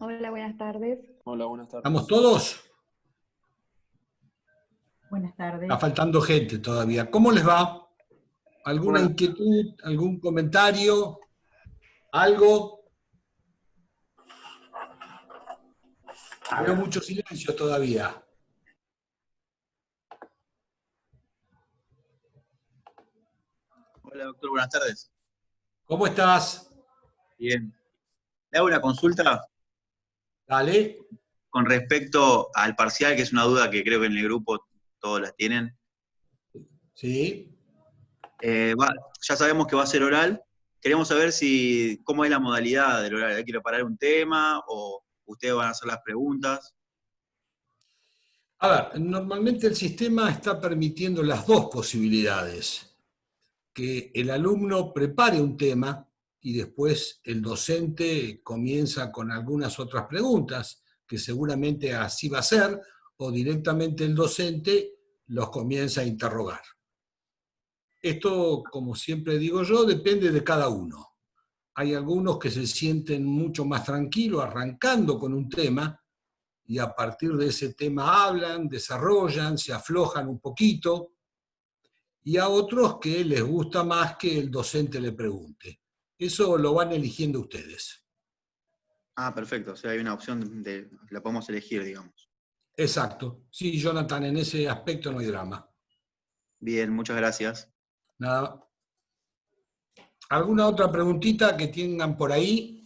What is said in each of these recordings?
Hola, buenas tardes. Hola, buenas ¿Estamos tardes. todos? Buenas tardes. Está faltando gente todavía. ¿Cómo les va? ¿Alguna Bueno, inquietud? ¿Algún comentario? ¿Algo? Veo mucho silencio todavía. Hola, doctor, buenas tardes. ¿Cómo estás? Bien. Le hago una consulta Dale. con respecto al parcial, que es una duda que creo que en el grupo todos las tienen. Sí. Ya sabemos que va a ser oral. Queremos saber cómo es la modalidad del oral. ¿Hay que preparar un tema o ustedes van a hacer las preguntas? A ver, normalmente el sistema está permitiendo las dos posibilidades. Que el alumno prepare un tema y después el docente comienza con algunas otras preguntas, que seguramente así va a ser, o directamente el docente los comienza a interrogar. Esto, como siempre digo yo, depende de cada uno. Hay algunos que se sienten mucho más tranquilos arrancando con un tema y a partir de ese tema hablan, desarrollan, se aflojan un poquito, y a otros que les gusta más que el docente le pregunte. Eso lo van eligiendo ustedes. Ah, perfecto. O sea, hay una opción la podemos elegir, digamos. Exacto. Sí, Jonathan, en ese aspecto no hay drama. Bien, muchas gracias. Nada. ¿Alguna otra preguntita que tengan por ahí?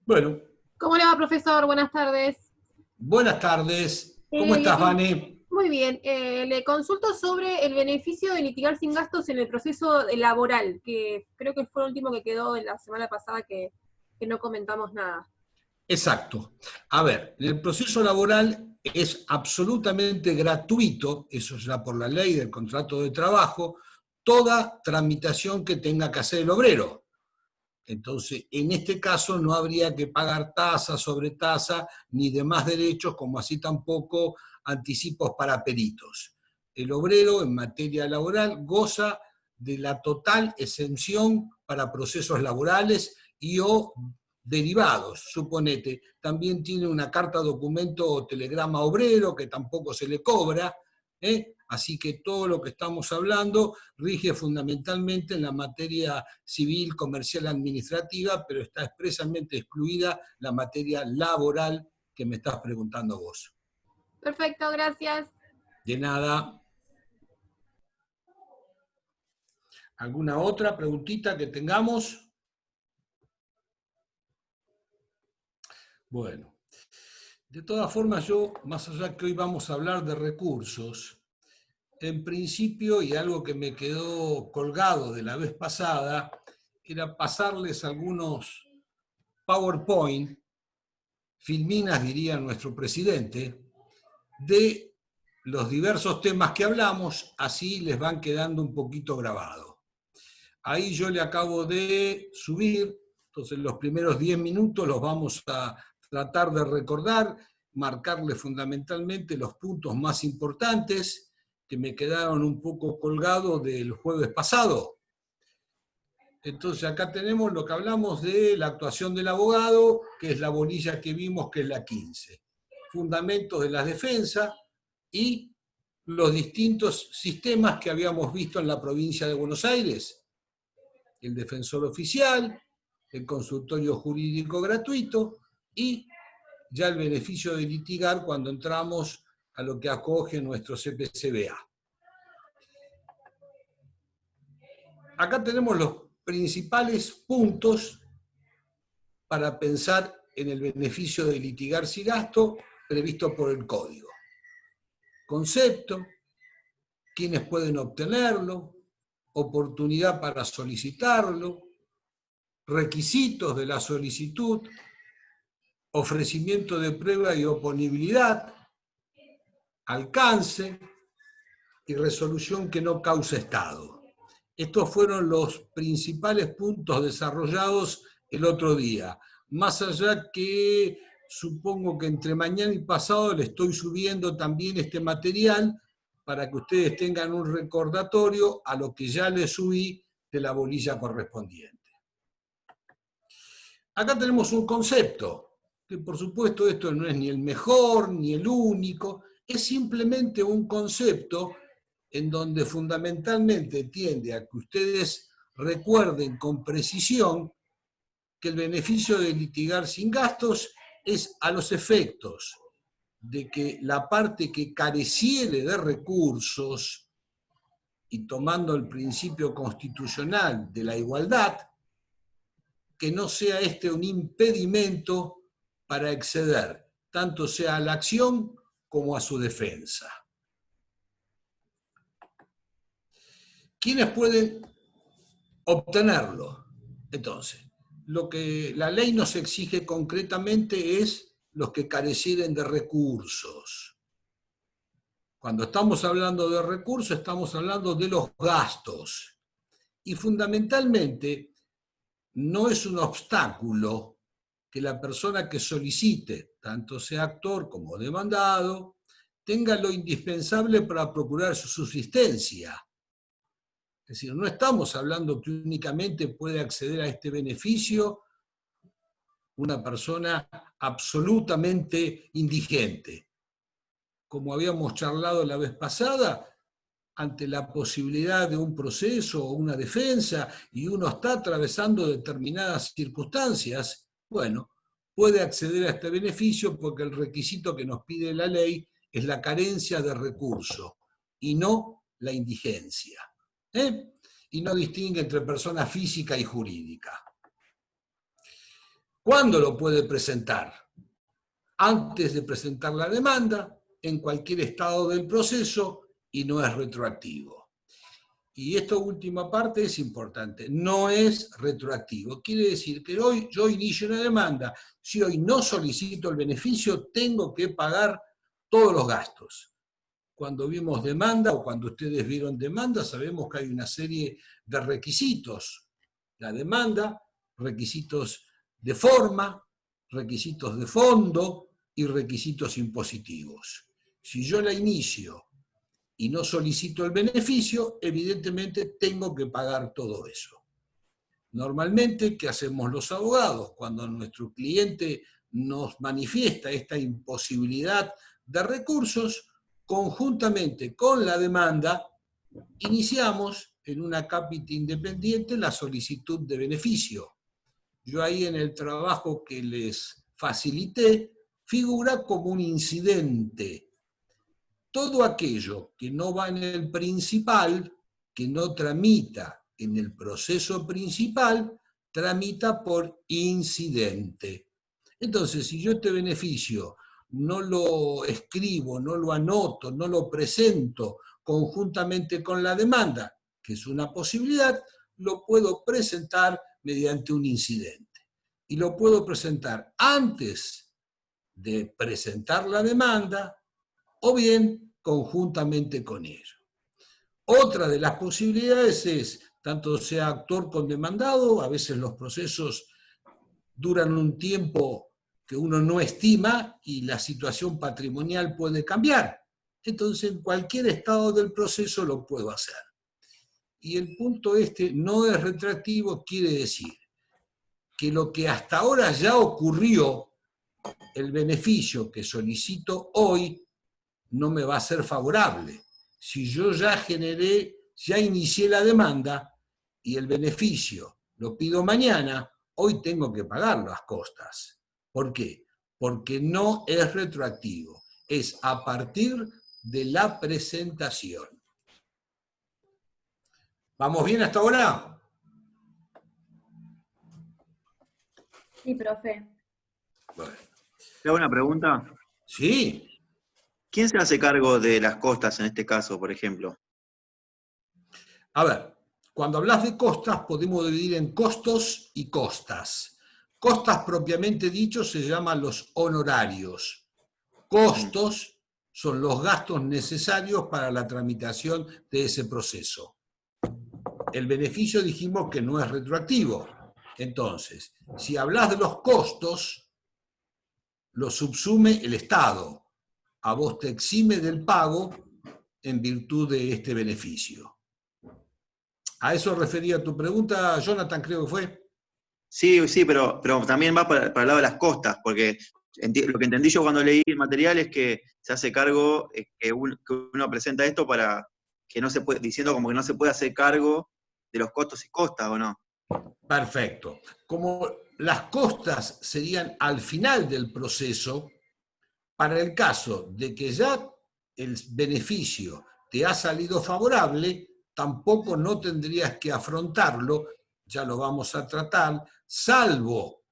Bueno, ¿Cómo le va, profesor? Buenas tardes. buenas tardes. ¿Cómo Le estás, con- Vane? Muy bien. Le consulto sobre el beneficio de litigar sin gastos en el proceso laboral, que creo que fue el último que quedó en la semana pasada que no comentamos nada. Exacto. A ver, el proceso laboral es absolutamente gratuito, eso ya por la ley del contrato de trabajo, toda tramitación que tenga que hacer el obrero. Entonces, en este caso no habría que pagar tasa sobre tasa ni demás derechos, como así tampoco anticipos para peritos. El obrero en materia laboral goza de la total exención para procesos laborales y o derivados. Suponete, también tiene una carta, documento o telegrama obrero que tampoco se le cobra, ¿eh? Así que todo lo que estamos hablando rige fundamentalmente en la materia civil, comercial, administrativa, pero está expresamente excluida la materia laboral que me estás preguntando vos. Perfecto, gracias. De nada. ¿Alguna otra preguntita que tengamos? Bueno, de todas formas yo, más allá que hoy vamos a hablar de recursos, en principio, y algo que me quedó colgado de la vez pasada, era pasarles algunos PowerPoint, filminas diría nuestro presidente, de los diversos temas que hablamos, así les van quedando un poquito grabados. Ahí yo le acabo de subir, entonces los primeros 10 minutos los vamos a tratar de recordar, marcarle fundamentalmente los puntos más importantes que me quedaron un poco colgados del jueves pasado. Entonces acá tenemos lo que hablamos de la actuación del abogado, que es la bolilla que vimos, que es la 15. Fundamentos de la defensa y los distintos sistemas que habíamos visto en la provincia de Buenos Aires. El defensor oficial, el consultorio jurídico gratuito y ya el beneficio de litigar cuando entramos a lo que acoge nuestro CPCBA. Acá tenemos los principales puntos para pensar en el beneficio de litigar sin gasto previsto por el Código. Concepto, quiénes pueden obtenerlo, oportunidad para solicitarlo, requisitos de la solicitud, ofrecimiento de prueba y oponibilidad, alcance y resolución que no cause estado. Estos fueron los principales puntos desarrollados el otro día. Más allá que supongo que entre mañana y pasado le estoy subiendo también este material para que ustedes tengan un recordatorio a lo que ya les subí de la bolilla correspondiente. Acá tenemos un concepto, que por supuesto esto no es ni el mejor ni el único, es simplemente un concepto en donde fundamentalmente tiende a que ustedes recuerden con precisión que el beneficio de litigar sin gastos es a los efectos de que la parte que careciere de recursos, y tomando el principio constitucional de la igualdad, que no sea este un impedimento para acceder, tanto sea a la acción como a su defensa. ¿Quiénes pueden obtenerlo? Entonces, lo que la ley nos exige concretamente es los que carecieren de recursos. Cuando estamos hablando de recursos, estamos hablando de los gastos. Y fundamentalmente, no es un obstáculo que la persona que solicite, tanto sea actor como demandado, tenga lo indispensable para procurar su subsistencia. Es decir, no estamos hablando que únicamente puede acceder a este beneficio una persona absolutamente indigente. Como habíamos charlado la vez pasada, ante la posibilidad de un proceso o una defensa y uno está atravesando determinadas circunstancias, bueno, puede acceder a este beneficio porque el requisito que nos pide la ley es la carencia de recurso y no la indigencia. Y no distingue entre persona física y jurídica. ¿Cuándo lo puede presentar? Antes de presentar la demanda, en cualquier estado del proceso, y no es retroactivo. Y esta última parte es importante, no es retroactivo. Quiere decir que hoy yo inicio una demanda, si hoy no solicito el beneficio, tengo que pagar todos los gastos. Cuando vimos demanda o cuando ustedes vieron demanda, sabemos que hay una serie de requisitos. La demanda, requisitos de forma, requisitos de fondo y requisitos impositivos. Si yo la inicio y no solicito el beneficio, evidentemente tengo que pagar todo eso. Normalmente, ¿qué hacemos los abogados? Cuando nuestro cliente nos manifiesta esta imposibilidad de recursos, conjuntamente con la demanda, iniciamos en una cápita independiente la solicitud de beneficio. Yo ahí en el trabajo que les facilité, figura como un incidente. Todo aquello que no va en el principal, que no tramita en el proceso principal, tramita por incidente. Entonces, si yo este beneficio no lo escribo, no lo anoto, no lo presento conjuntamente con la demanda, que es una posibilidad, lo puedo presentar mediante un incidente. Y lo puedo presentar antes de presentar la demanda, o bien conjuntamente con ello. Otra de las posibilidades es, tanto sea actor con demandado, a veces los procesos duran un tiempo que uno no estima y la situación patrimonial puede cambiar. Entonces, en cualquier estado del proceso lo puedo hacer. Y el punto este no es retroactivo, quiere decir que lo que hasta ahora ya ocurrió, el beneficio que solicito hoy, no me va a ser favorable. Si yo ya ya inicié la demanda y el beneficio lo pido mañana, hoy tengo que pagar las costas. ¿Por qué? Porque no es retroactivo, es a partir de la presentación. ¿Vamos bien hasta ahora? Sí, profe. Bueno. ¿Te hago una pregunta? Sí. ¿Quién se hace cargo de las costas en este caso, por ejemplo? A ver, cuando hablas de costas podemos dividir en costos y costas. Costas propiamente dicho se llaman los honorarios. Costos son los gastos necesarios para la tramitación de ese proceso. El beneficio dijimos que no es retroactivo. Entonces, si hablas de los costos, los subsume el Estado. A vos te exime del pago en virtud de este beneficio. ¿A eso refería tu pregunta, Jonathan, creo que fue? Sí, sí, pero también va para el lado de las costas, porque lo que entendí yo cuando leí el material es que se hace cargo, que uno presenta esto para que no se puede, diciendo como que no se puede hacer cargo de los costos y costas, ¿o no? Perfecto. Como las costas serían al final del proceso, para el caso de que ya el beneficio te ha salido favorable, tampoco no tendrías que afrontarlo, ya lo vamos a tratar, salvo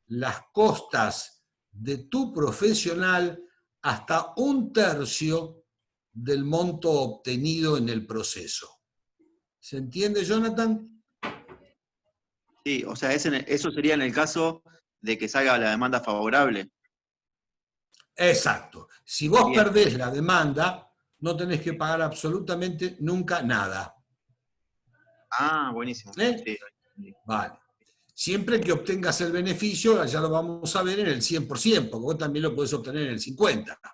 las costas de tu profesional hasta 1/3 del monto obtenido en el proceso. ¿Se entiende, Jonathan? Sí, o sea, eso sería en el caso de que salga la demanda favorable. Exacto. Si vos Bien. perdés la demanda, no tenés que pagar absolutamente nunca nada. Ah, buenísimo. ¿Eh? Sí. Vale. Siempre que obtengas el beneficio, ya lo vamos a ver en el 100%, porque vos también lo podés obtener en el 50%.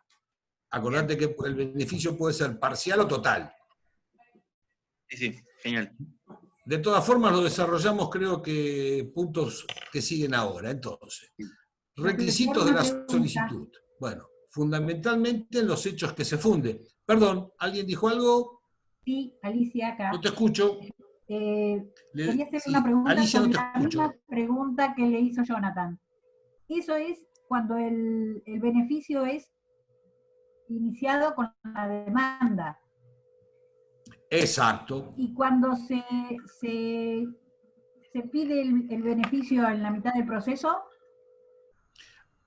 Acordate que el beneficio puede ser parcial o total. Sí, sí, genial. De todas formas, lo desarrollamos, creo que puntos que siguen ahora. Entonces, requisitos de la solicitud. Bueno, fundamentalmente en los hechos que se funde. Perdón, ¿alguien dijo algo? Sí, Alicia acá. No te escucho. Quería hacer Sí, una pregunta Alicia, sobre no te la escucho. misma pregunta que le hizo Jonathan. Eso es cuando el beneficio es iniciado con la demanda. Exacto. Y cuando se pide el beneficio en la mitad del proceso.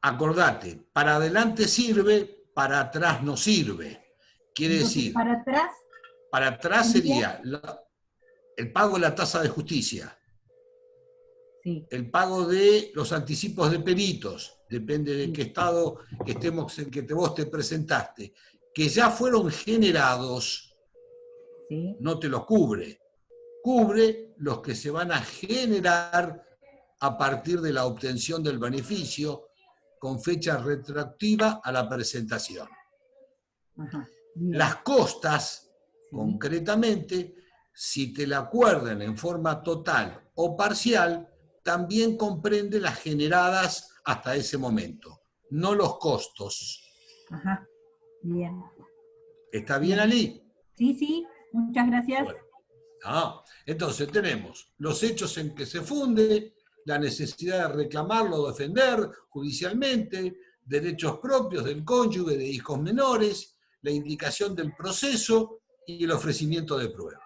Acordate, para adelante sirve, para atrás no sirve. Quiere Entonces, decir, para atrás sería el pago de la tasa de justicia, sí, el pago de los anticipos de peritos, depende de qué estado estemos en que vos te presentaste, que ya fueron generados, sí, no te los cubre. Cubre los que se van a generar a partir de la obtención del beneficio con fecha retroactiva a la presentación. ajá, bien. Las costas, Sí. concretamente, si te la acuerdan en forma total o parcial, también comprende las generadas hasta ese momento, no los costos. Ajá, bien. ¿Está bien, Ali? Sí, sí, muchas gracias. Bueno. Entonces tenemos los hechos en que se funde, la necesidad de reclamarlo o defender judicialmente, derechos propios del cónyuge, de hijos menores, la indicación del proceso y el ofrecimiento de prueba.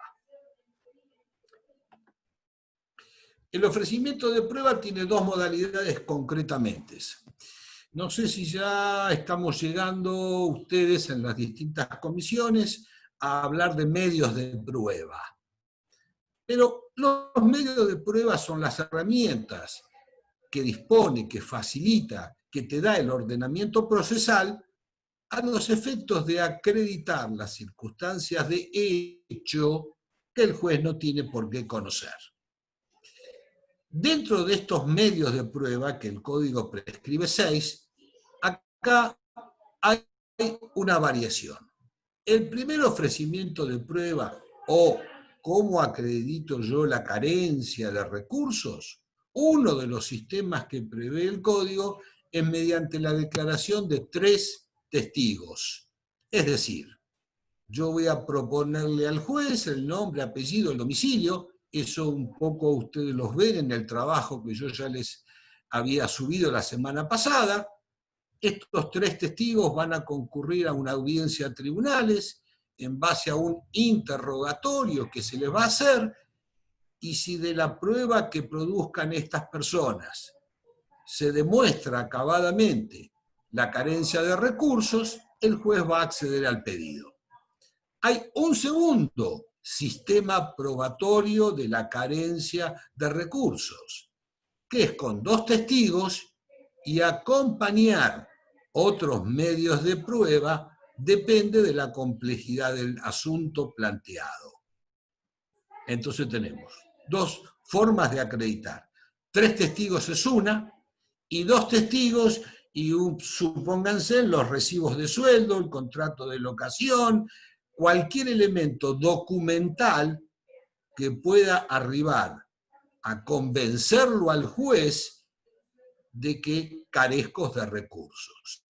El ofrecimiento de prueba tiene dos modalidades concretamente. No sé si ya estamos llegando ustedes en las distintas comisiones a hablar de medios de prueba. Pero los medios de prueba son las herramientas que dispone, que facilita, que te da el ordenamiento procesal a los efectos de acreditar las circunstancias de hecho que el juez no tiene por qué conocer. Dentro de estos medios de prueba, que el código prescribe 6, acá hay una variación. El primer ofrecimiento de prueba o ¿cómo acredito yo la carencia de recursos? Uno de los sistemas que prevé el código es mediante la declaración de 3 testigos. Es decir, yo voy a proponerle al juez el nombre, apellido, el domicilio. Eso un poco ustedes los ven en el trabajo que yo ya les había subido la semana pasada. Estos 3 testigos van a concurrir a una audiencia a tribunales en base a un interrogatorio que se les va a hacer, y si de la prueba que produzcan estas personas se demuestra acabadamente la carencia de recursos, el juez va a acceder al pedido. Hay un segundo sistema probatorio de la carencia de recursos, que es con 2 testigos y acompañar otros medios de prueba. Depende de la complejidad del asunto planteado. Entonces tenemos 2 formas de acreditar. 3 testigos es una, y 2 testigos, y supónganse los recibos de sueldo, el contrato de locación, cualquier elemento documental que pueda arribar a convencerlo al juez de que carezco de recursos.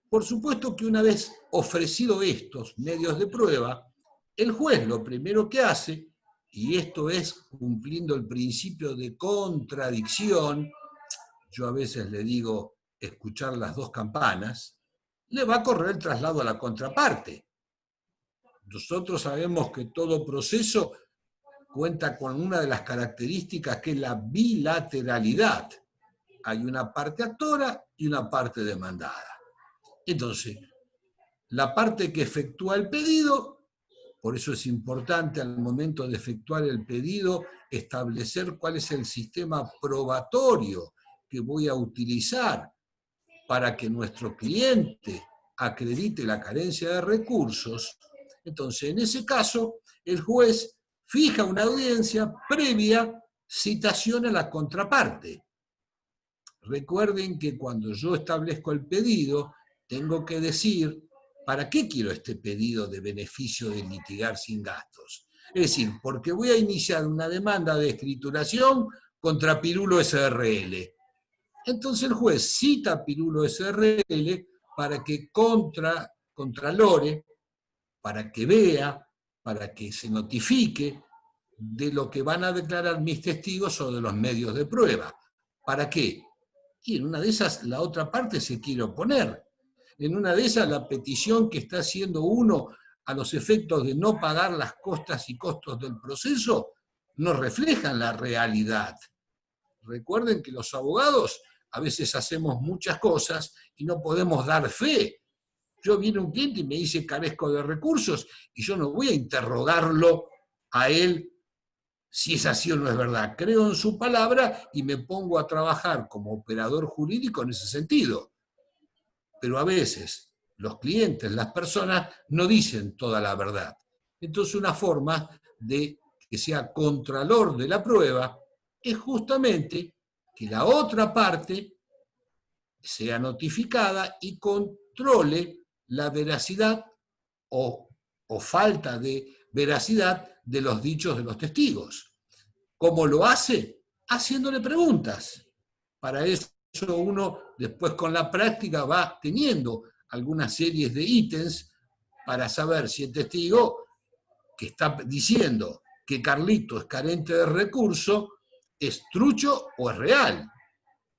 Por supuesto que una vez ofrecido estos medios de prueba, el juez lo primero que hace, y esto es cumpliendo el principio de contradicción, yo a veces le digo escuchar las dos campanas, le va a correr el traslado a la contraparte. Nosotros sabemos que todo proceso cuenta con una de las características que es la bilateralidad. Hay una parte actora y una parte demandada. Entonces, la parte que efectúa el pedido, por eso es importante al momento de efectuar el pedido establecer cuál es el sistema probatorio que voy a utilizar para que nuestro cliente acredite la carencia de recursos. Entonces, en ese caso, el juez fija una audiencia previa citación a la contraparte. Recuerden que cuando yo establezco el pedido, tengo que decir para qué quiero este pedido de beneficio de litigar sin gastos. Es decir, porque voy a iniciar una demanda de escrituración contra Pirulo SRL. Entonces el juez cita a Pirulo SRL para que contralore, para que vea, para que se notifique de lo que van a declarar mis testigos o de los medios de prueba. ¿Para qué? Y en una de esas la otra parte se quiere oponer. En una de esas la petición que está haciendo uno a los efectos de no pagar las costas y costos del proceso no reflejan la realidad. Recuerden que los abogados a veces hacemos muchas cosas y no podemos dar fe. Yo viene un cliente y me dice carezco de recursos y yo no voy a interrogarlo a él si es así o no es verdad. Creo en su palabra y me pongo a trabajar como operador jurídico en ese sentido. Pero a veces los clientes, las personas, no dicen toda la verdad. Entonces una forma de que sea contralor de la prueba es justamente que la otra parte sea notificada y controle la veracidad o falta de veracidad de los dichos de los testigos. ¿Cómo lo hace? Haciéndole preguntas. Para eso uno después con la práctica va teniendo algunas series de ítems para saber si el testigo que está diciendo que Carlito es carente de recursos es trucho o es real.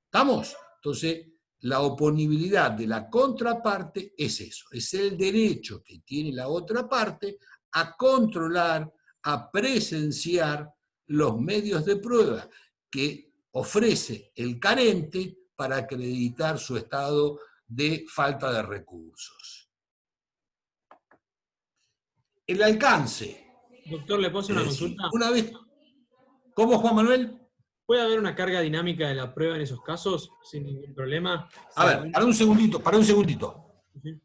¿Estamos? Entonces, la oponibilidad de la contraparte es eso, es el derecho que tiene la otra parte a controlar, a presenciar los medios de prueba que ofrece el carente para acreditar su estado de falta de recursos. El alcance. Doctor, ¿le puedo hacer una consulta? Una vez, ¿cómo, Juan Manuel? ¿Puede haber una carga dinámica de la prueba en esos casos sin ningún problema? A ver, para un segundito. Sí.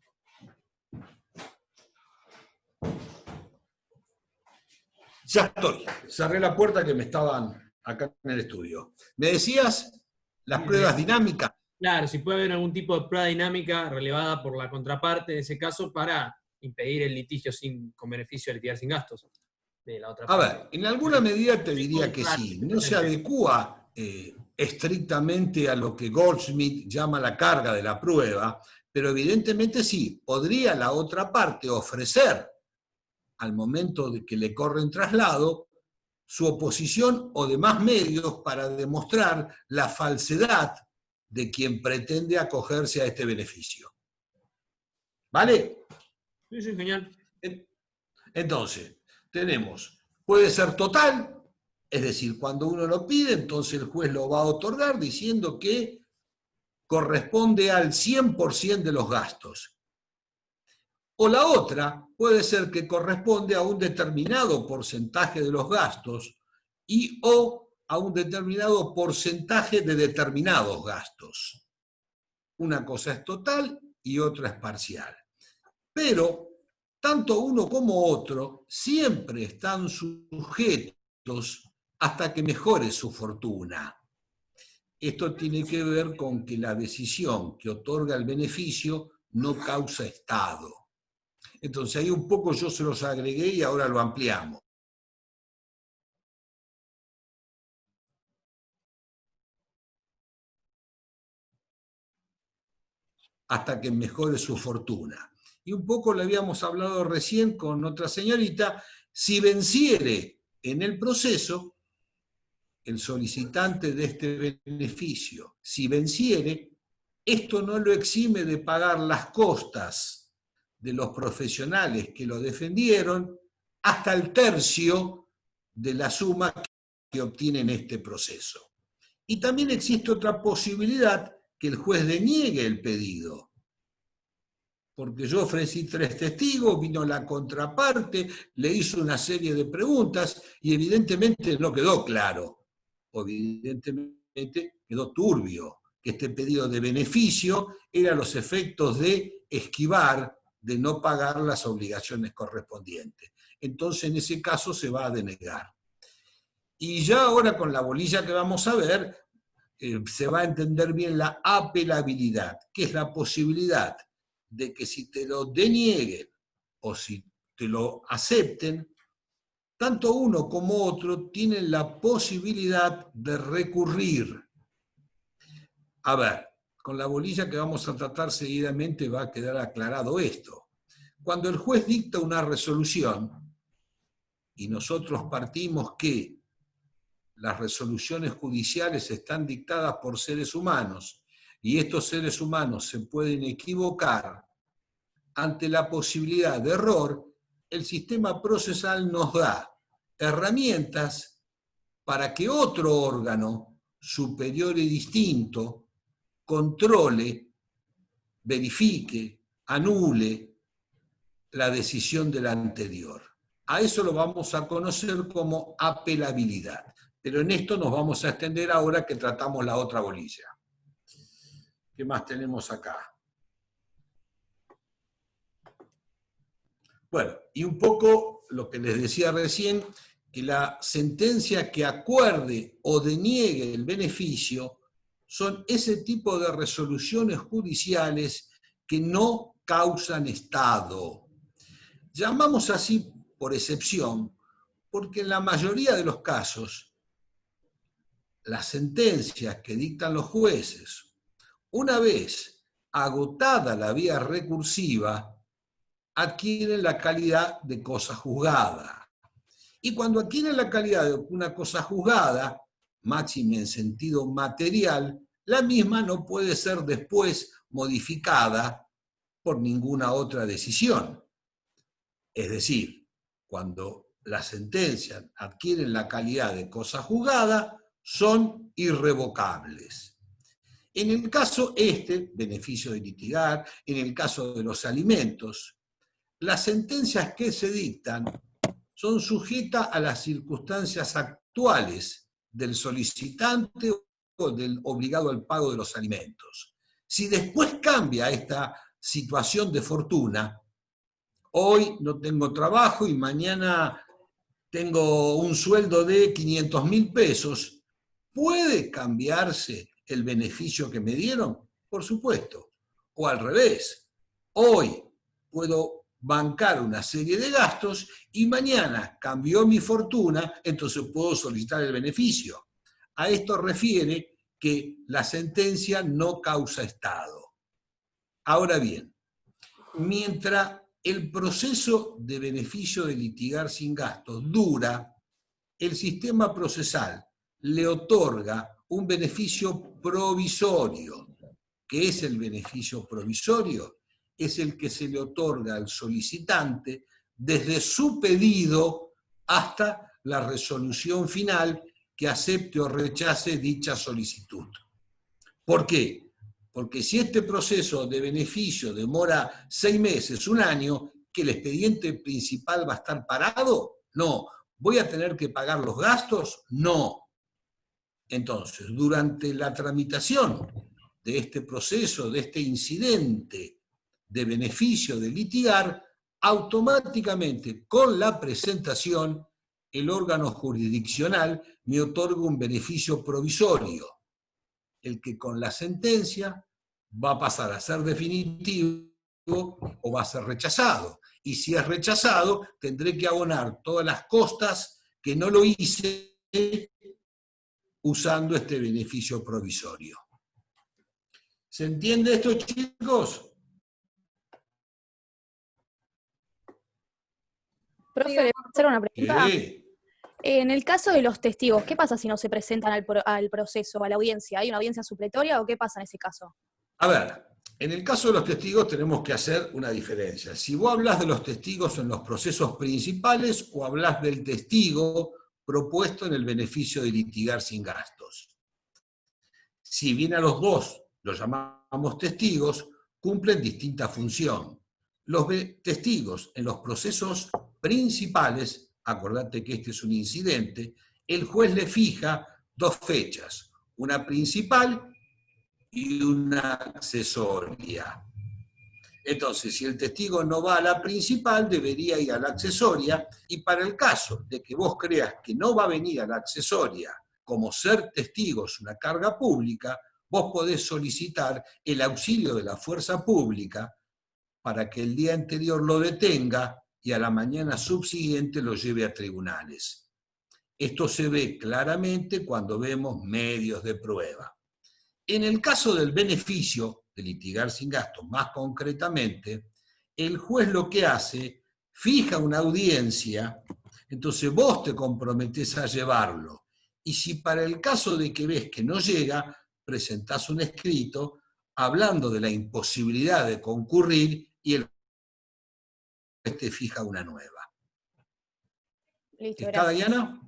Ya estoy. Cerré la puerta que me estaban acá en el estudio. ¿Me decías las pruebas dinámicas? Claro, si puede haber algún tipo de prueba dinámica relevada por la contraparte, en ese caso, para impedir el litigio con beneficio de litigar sin gastos de la otra parte. A ver, en alguna medida te diría que sí. No se adecúa estrictamente a lo que Goldsmith llama la carga de la prueba, pero evidentemente sí, podría la otra parte ofrecer, al momento de que le corren traslado, su oposición o demás medios para demostrar la falsedad de quien pretende acogerse a este beneficio. ¿Vale? Sí, genial. Entonces, tenemos, puede ser total, es decir, cuando uno lo pide, entonces el juez lo va a otorgar diciendo que corresponde al 100% de los gastos. O la otra puede ser que corresponde a un determinado porcentaje de los gastos y o a un determinado porcentaje de determinados gastos. Una cosa es total y otra es parcial. Pero tanto uno como otro siempre están sujetos hasta que mejore su fortuna. Esto tiene que ver con que la decisión que otorga el beneficio no causa estado. Entonces ahí un poco yo se los agregué y ahora lo ampliamos. hasta que mejore su fortuna. Y un poco le habíamos hablado recién con otra señorita, si venciere en el proceso, el solicitante de este beneficio, si venciere, esto no lo exime de pagar las costas de los profesionales que lo defendieron hasta el tercio de la suma que obtiene en este proceso. Y también existe otra posibilidad, que el juez deniegue el pedido. Porque yo ofrecí 3 testigos, vino la contraparte, le hizo una serie de preguntas y evidentemente no quedó claro, o evidentemente quedó turbio, que este pedido de beneficio era los efectos de esquivar, de no pagar las obligaciones correspondientes. Entonces en ese caso se va a denegar. Y ya ahora con la bolilla que vamos a ver, se va a entender bien la apelabilidad, que es la posibilidad de que si te lo denieguen o si te lo acepten, tanto uno como otro tienen la posibilidad de recurrir. A ver, con la bolilla que vamos a tratar seguidamente va a quedar aclarado esto. Cuando el juez dicta una resolución, y nosotros partimos que las resoluciones judiciales están dictadas por seres humanos, y estos seres humanos se pueden equivocar, ante la posibilidad de error, el sistema procesal nos da herramientas para que otro órgano superior y distinto controle, verifique, anule la decisión del anterior. A eso lo vamos a conocer como apelabilidad. Pero en esto nos vamos a extender ahora que tratamos la otra bolilla. ¿Qué más tenemos acá? Bueno, y un poco lo que les decía recién, que la sentencia que acuerde o deniegue el beneficio son ese tipo de resoluciones judiciales que no causan estado. Llamamos así por excepción, porque en la mayoría de los casos, las sentencias que dictan los jueces, una vez agotada la vía recursiva, adquieren la calidad de cosa juzgada. Y cuando adquieren la calidad de una cosa juzgada, máxime en sentido material, la misma no puede ser después modificada por ninguna otra decisión. Es decir, cuando las sentencias adquieren la calidad de cosa juzgada, son irrevocables. En el caso beneficio de litigar, en el caso de los alimentos, las sentencias que se dictan son sujetas a las circunstancias actuales del solicitante o del obligado al pago de los alimentos. Si después cambia esta situación de fortuna, hoy no tengo trabajo y mañana tengo un sueldo de 500.000 pesos, ¿puede cambiarse el beneficio que me dieron? Por supuesto. O al revés, hoy puedo bancar una serie de gastos y mañana cambió mi fortuna, entonces puedo solicitar el beneficio. A esto refiere que la sentencia no causa estado. Ahora bien, mientras el proceso de beneficio de litigar sin gastos dura, el sistema procesal le otorga un beneficio provisorio. ¿Qué es el beneficio provisorio? Es el que se le otorga al solicitante desde su pedido hasta la resolución final que acepte o rechace dicha solicitud. ¿Por qué? Porque si este proceso de beneficio demora 6 meses, 1 año, ¿que el expediente principal va a estar parado? No. ¿Voy a tener que pagar los gastos? No. Entonces, durante la tramitación de este proceso, de este incidente de beneficio de litigar, automáticamente con la presentación, el órgano jurisdiccional me otorga un beneficio provisorio, el que con la sentencia va a pasar a ser definitivo o va a ser rechazado. Y si es rechazado, tendré que abonar todas las costas que no lo hice usando este beneficio provisorio. ¿Se entiende esto, chicos? Profe, ¿le puedo hacer una pregunta? Sí. En el caso de los testigos, ¿qué pasa si no se presentan al proceso, a la audiencia? ¿Hay una audiencia supletoria o qué pasa en ese caso? A ver, en el caso de los testigos tenemos que hacer una diferencia. Si vos hablas de los testigos en los procesos principales o hablas del testigo propuesto en el beneficio de litigar sin gastos. Si bien a los dos los llamamos testigos, cumplen distinta función. Los testigos en los procesos principales, acordate que este es un incidente, el juez le fija dos fechas, una principal y una accesoria. Entonces, si el testigo no va a la principal, debería ir a la accesoria, y para el caso de que vos creas que no va a venir a la accesoria, como ser testigo es una carga pública, vos podés solicitar el auxilio de la fuerza pública para que el día anterior lo detenga y a la mañana subsiguiente lo lleve a tribunales. Esto se ve claramente cuando vemos medios de prueba. En el caso del beneficio de litigar sin gastos, más concretamente, el juez lo que hace, fija una audiencia, entonces vos te comprometés a llevarlo. Y si para el caso de que ves que no llega, presentás un escrito hablando de la imposibilidad de concurrir y el juez te fija una nueva. Listo, ¿Está, gracias. Diana?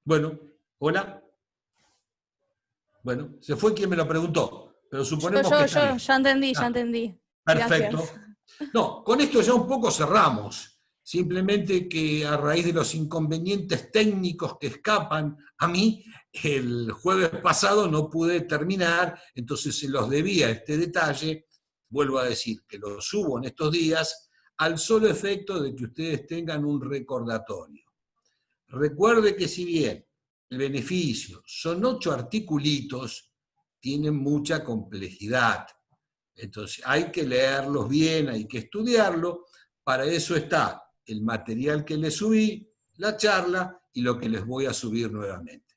Bueno, hola. Bueno, se fue quien me lo preguntó, pero suponemos que está bien. Ya entendí, ya Ah, entendí. Perfecto. Gracias. No, con esto ya un poco cerramos. Simplemente que a raíz de los inconvenientes técnicos que escapan a mí, el jueves pasado no pude terminar, entonces se los debía este detalle. Vuelvo a decir que lo subo en estos días al solo efecto de que ustedes tengan un recordatorio. Recuerde que si bien el beneficio son 8 articulitos, tienen mucha complejidad. Entonces hay que leerlos bien, hay que estudiarlo. Para eso está el material que les subí, la charla y lo que les voy a subir nuevamente.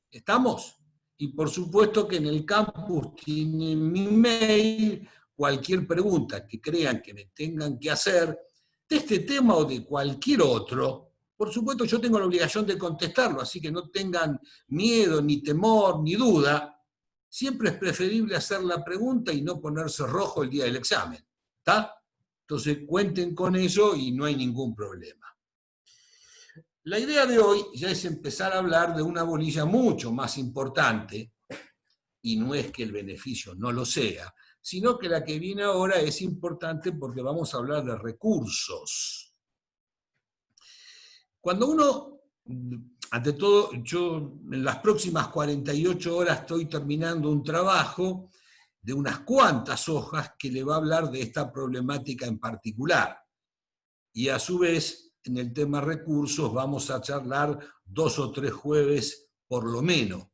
¿Estamos? Y por supuesto que en el campus tienen mi mail, cualquier pregunta que crean que me tengan que hacer de este tema o de cualquier otro. Por supuesto yo tengo la obligación de contestarlo, así que no tengan miedo, ni temor, ni duda. Siempre es preferible hacer la pregunta y no ponerse rojo el día del examen. ¿Está? Entonces cuenten con eso y no hay ningún problema. La idea de hoy ya es empezar a hablar de una bolilla mucho más importante, y no es que el beneficio no lo sea, sino que la que viene ahora es importante porque vamos a hablar de recursos. Cuando uno, ante todo, yo en las próximas 48 horas estoy terminando un trabajo de unas cuantas hojas que le va a hablar de esta problemática en particular. Y a su vez, en el tema recursos vamos a charlar 2 o 3 jueves por lo menos,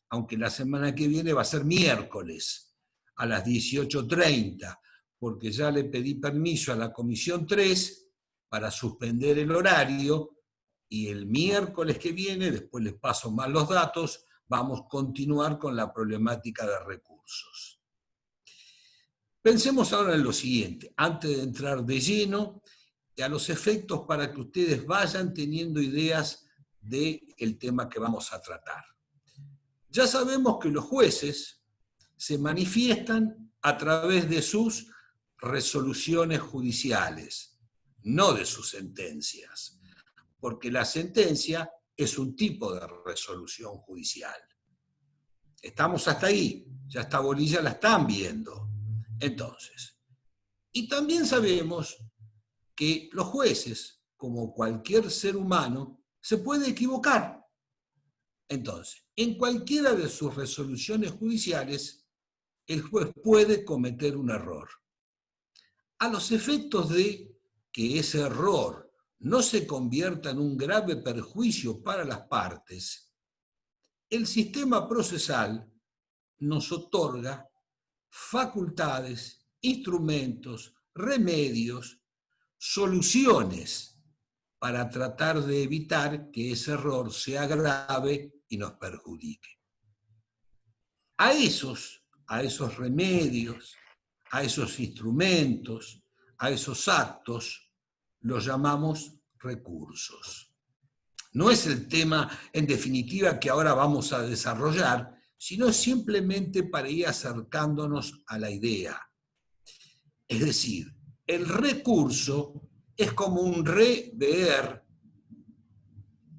aunque la semana que viene va a ser miércoles a las 18:30, porque ya le pedí permiso a la Comisión 3 para suspender el horario, y el miércoles que viene, después les paso más los datos, vamos a continuar con la problemática de recursos. Pensemos ahora en lo siguiente, antes de entrar de lleno, a los efectos para que ustedes vayan teniendo ideas del tema que vamos a tratar. Ya sabemos que los jueces se manifiestan a través de sus resoluciones judiciales, no de sus sentencias, porque la sentencia es un tipo de resolución judicial. Estamos hasta ahí, ya esta bolilla la están viendo. Entonces, y también sabemos que los jueces, como cualquier ser humano, se puede equivocar. Entonces, en cualquiera de sus resoluciones judiciales, el juez puede cometer un error. A los efectos de que ese error no se convierta en un grave perjuicio para las partes, el sistema procesal nos otorga facultades, instrumentos, remedios, soluciones para tratar de evitar que ese error se agrave y nos perjudique. A esos a esos remedios, a esos instrumentos, a esos actos, los llamamos recursos. No es el tema, en definitiva, que ahora vamos a desarrollar, sino simplemente para ir acercándonos a la idea. Es decir, el recurso es como un rever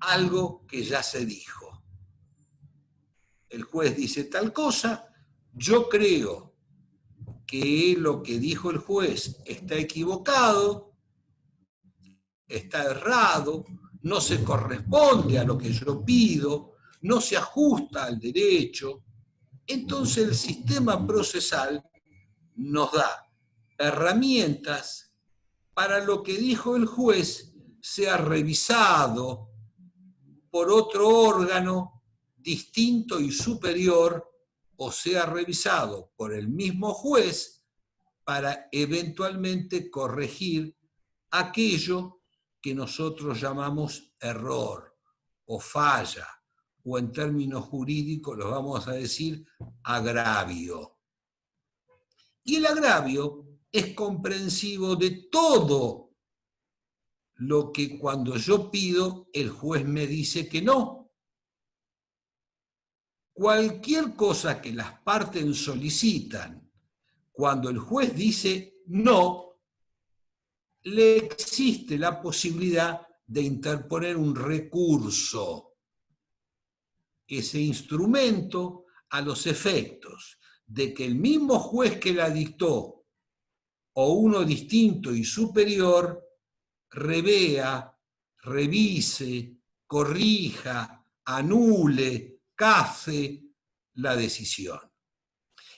algo que ya se dijo. El juez dice tal cosa, yo creo que lo que dijo el juez está equivocado, está errado, no se corresponde a lo que yo pido, no se ajusta al derecho. Entonces el sistema procesal nos da herramientas para lo que dijo el juez sea revisado por otro órgano distinto y superior, o sea revisado por el mismo juez para eventualmente corregir aquello que nosotros llamamos error o falla, o en términos jurídicos lo vamos a decir agravio. Y el agravio es comprensivo de todo lo que cuando yo pido el juez me dice que no. Cualquier cosa que las partes solicitan, cuando el juez dice no, le existe la posibilidad de interponer un recurso. Ese instrumento, a los efectos de que el mismo juez que la dictó, o uno distinto y superior, revea, revise, corrija, anule, case la decisión.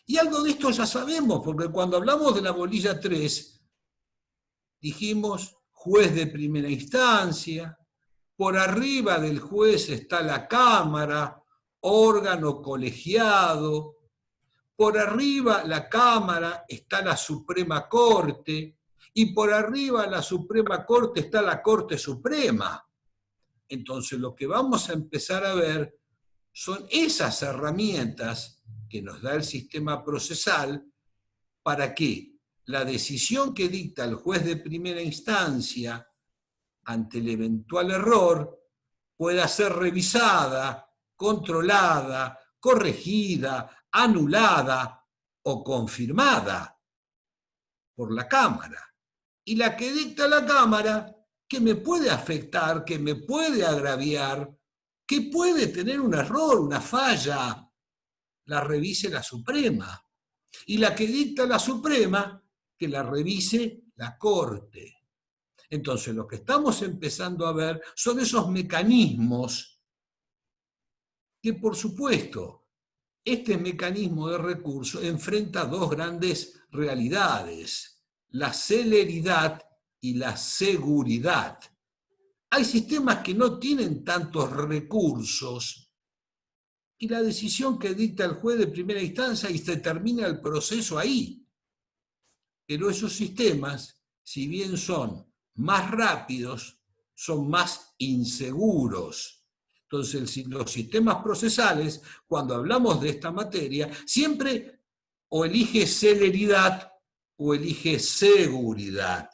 Y algo de esto ya sabemos, porque cuando hablamos de la bolilla 3, dijimos juez de primera instancia, por arriba del juez está la Cámara, órgano colegiado, por arriba la Cámara está la Suprema Corte, y por arriba de la Suprema Corte está la Corte Suprema. Entonces lo que vamos a empezar a ver son esas herramientas que nos da el sistema procesal para que la decisión que dicta el juez de primera instancia ante el eventual error pueda ser revisada, controlada, corregida, anulada o confirmada por la Cámara. Y la que dicta la Cámara, que me puede afectar, que me puede agraviar, que puede tener un error, una falla, la revise la Suprema. Y la que dicta la Suprema, que la revise la Corte. Entonces, lo que estamos empezando a ver son esos mecanismos que, por supuesto, este mecanismo de recurso enfrenta dos grandes realidades: la celeridad y la seguridad. Hay sistemas que no tienen tantos recursos y la decisión que dicta el juez de primera instancia y se termina el proceso ahí. Pero esos sistemas, si bien son más rápidos, son más inseguros. Entonces, los sistemas procesales, cuando hablamos de esta materia, siempre o elige celeridad o elige seguridad.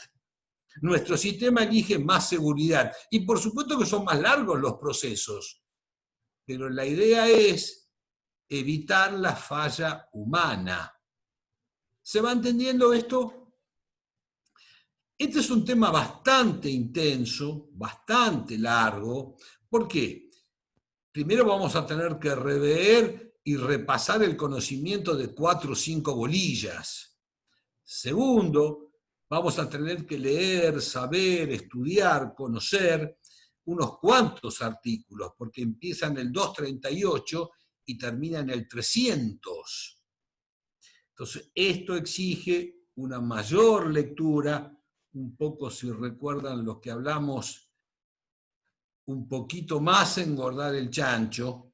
Nuestro sistema elige más seguridad. Y por supuesto que son más largos los procesos. Pero la idea es evitar la falla humana. ¿Se va entendiendo esto? Este es un tema bastante intenso, bastante largo. ¿Por qué? Primero vamos a tener que rever y repasar el conocimiento de 4 o 5 bolillas. Segundo, vamos a tener que leer, saber, estudiar, conocer unos cuantos artículos, porque empiezan en el 238 y terminan en el 300. Entonces, esto exige una mayor lectura, un poco, si recuerdan los que hablamos, un poquito más engordar el chancho,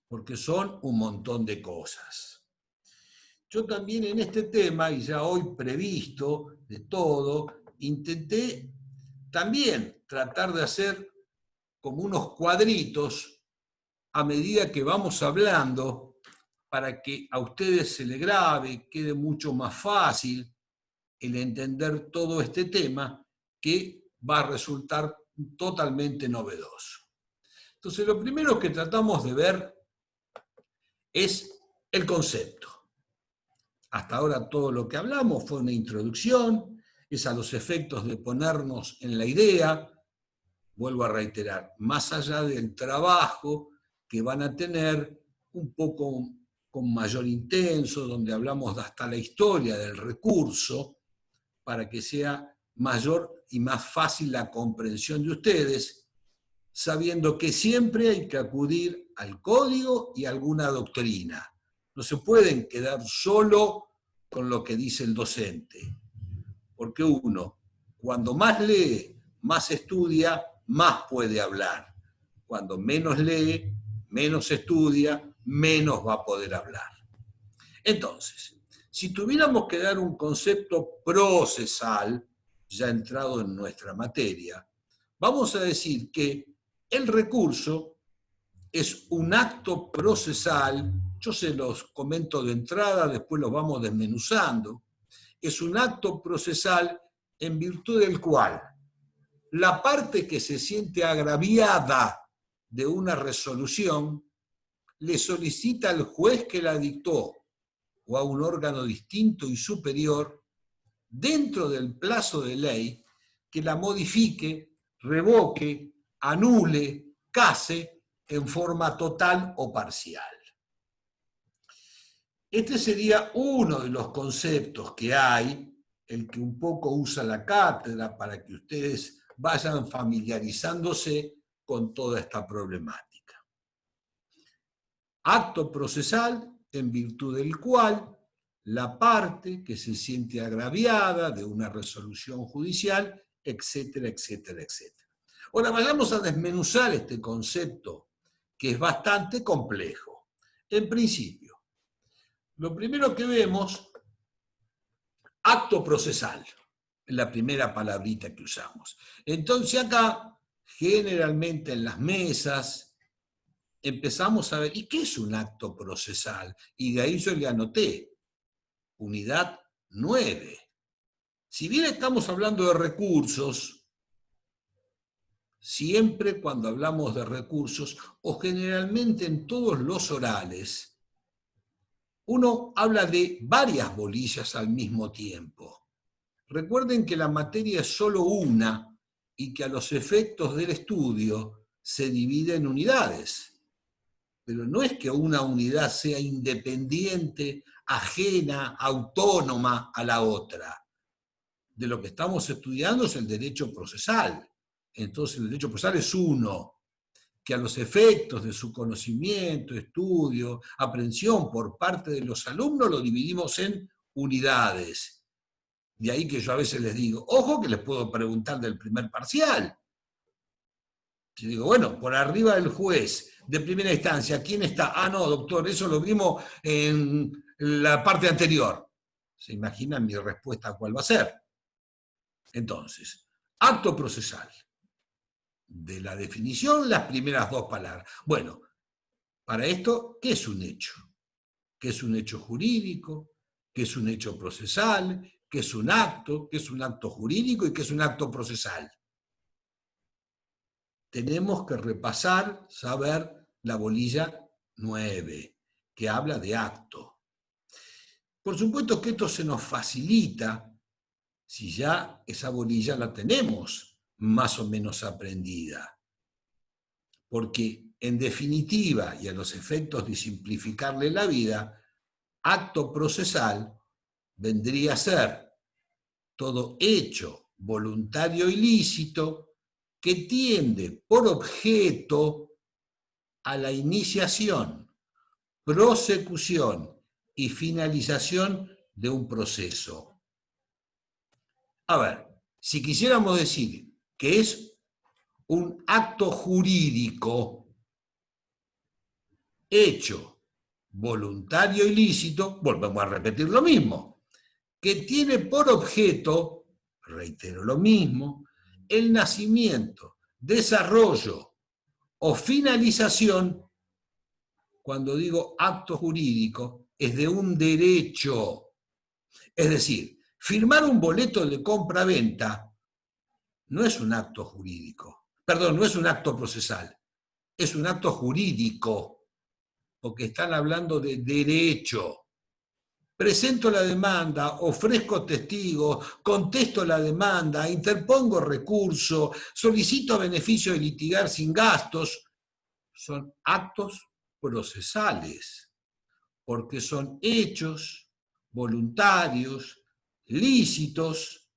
porque son un montón de cosas. Yo también en este tema, y ya hoy previsto de todo, intenté también tratar de hacer como unos cuadritos a medida que vamos hablando para que a ustedes se les grabe, quede mucho más fácil el entender todo este tema, que va a resultar totalmente novedoso. Entonces, lo primero que tratamos de ver es el concepto. Hasta ahora todo lo que hablamos fue una introducción, es a los efectos de ponernos en la idea, vuelvo a reiterar, más allá del trabajo que van a tener un poco con mayor intenso, donde hablamos de hasta la historia del recurso, para que sea mayor y más fácil la comprensión de ustedes, sabiendo que siempre hay que acudir al código y a alguna doctrina. No se pueden quedar solo con lo que dice el docente, porque uno, cuando más lee, más estudia, más puede hablar. Cuando menos lee, menos estudia, menos va a poder hablar. Entonces, si tuviéramos que dar un concepto procesal, ya entrado en nuestra materia, vamos a decir que el recurso es un acto procesal, yo se los comento de entrada, después los vamos desmenuzando, es un acto procesal en virtud del cual la parte que se siente agraviada de una resolución le solicita al juez que la dictó o a un órgano distinto y superior, dentro del plazo de ley, que la modifique, revoque, anule, case en forma total o parcial. Este sería uno de los conceptos que hay, el que un poco usa la cátedra para que ustedes vayan familiarizándose con toda esta problemática. Acto procesal en virtud del cual la parte que se siente agraviada de una resolución judicial, etcétera, etcétera, etcétera. Ahora vayamos a desmenuzar este concepto, que es bastante complejo. En principio, lo primero que vemos, acto procesal, es la primera palabrita que usamos. Entonces acá, generalmente en las mesas, empezamos a ver, ¿y qué es un acto procesal? Y de ahí yo le anoté, unidad 9. Si bien estamos hablando de recursos, siempre cuando hablamos de recursos, o generalmente en todos los orales, uno habla de varias bolillas al mismo tiempo. Recuerden que la materia es solo una y que a los efectos del estudio se divide en unidades. Pero no es que una unidad sea independiente, ajena, autónoma a la otra. De lo que estamos estudiando es el derecho procesal. Entonces el derecho procesal es uno, que a los efectos de su conocimiento, estudio, aprehensión por parte de los alumnos lo dividimos en unidades. De ahí que yo a veces les digo, ojo que les puedo preguntar del primer parcial. Yo digo, bueno, por arriba del juez de primera instancia, ¿quién está? Ah, no, doctor, eso lo vimos en la parte anterior. ¿Se imaginan mi respuesta cuál va a ser? Entonces, acto procesal. De la definición, las primeras dos palabras. Bueno, para esto, ¿qué es un hecho? ¿Qué es un hecho jurídico? ¿Qué es un hecho procesal? ¿Qué es un acto? ¿Qué es un acto jurídico? ¿Y qué es un acto procesal? Tenemos que repasar, saber la bolilla 9, que habla de acto. Por supuesto que esto se nos facilita si ya esa bolilla la tenemos más o menos aprendida. Porque, en definitiva, y a los efectos de simplificarle la vida, acto procesal vendría a ser todo hecho voluntario ilícito que tiende por objeto a la iniciación, prosecución y finalización de un proceso. A ver, si quisiéramos decir que es un acto jurídico hecho voluntario ilícito, volvemos a repetir lo mismo, que tiene por objeto, reitero lo mismo, el nacimiento, desarrollo o finalización cuando digo acto jurídico, es de un derecho. Es decir, firmar un boleto de compra-venta no es un acto jurídico. Perdón, no es un acto procesal. Es un acto jurídico, porque están hablando de derecho. Presento la demanda, ofrezco testigos, contesto la demanda, interpongo recurso, solicito beneficio de litigar sin gastos. Son actos procesales, porque son hechos voluntarios, lícitos,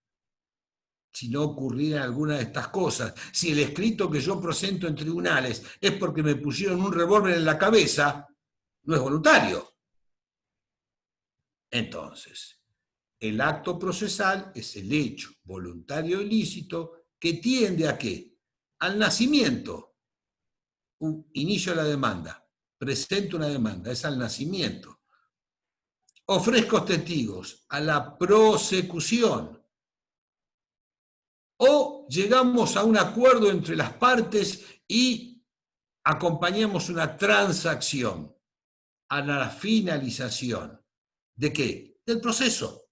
si no ocurriera alguna de estas cosas. Si el escrito que yo presento en tribunales es porque me pusieron un revólver en la cabeza, no es voluntario. Entonces, el acto procesal es el hecho voluntario y lícito que tiende ¿a qué? Al nacimiento. Inicio la demanda, presento una demanda, es al nacimiento. Ofrezco testigos, a la prosecución. O llegamos a un acuerdo entre las partes y acompañamos una transacción a la finalización. ¿De qué? Del proceso.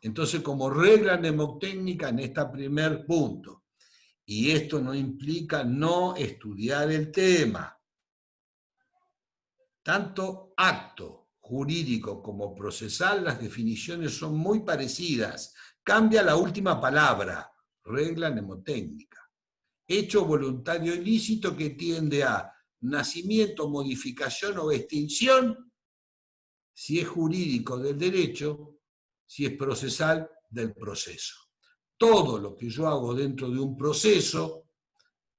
Entonces, como regla mnemotécnica en este primer punto, y esto no implica no estudiar el tema, tanto acto jurídico como procesal, las definiciones son muy parecidas. Cambia la última palabra, regla mnemotécnica. Hecho voluntario ilícito que tiende a nacimiento, modificación o extinción, si es jurídico del derecho, si es procesal del proceso. Todo lo que yo hago dentro de un proceso,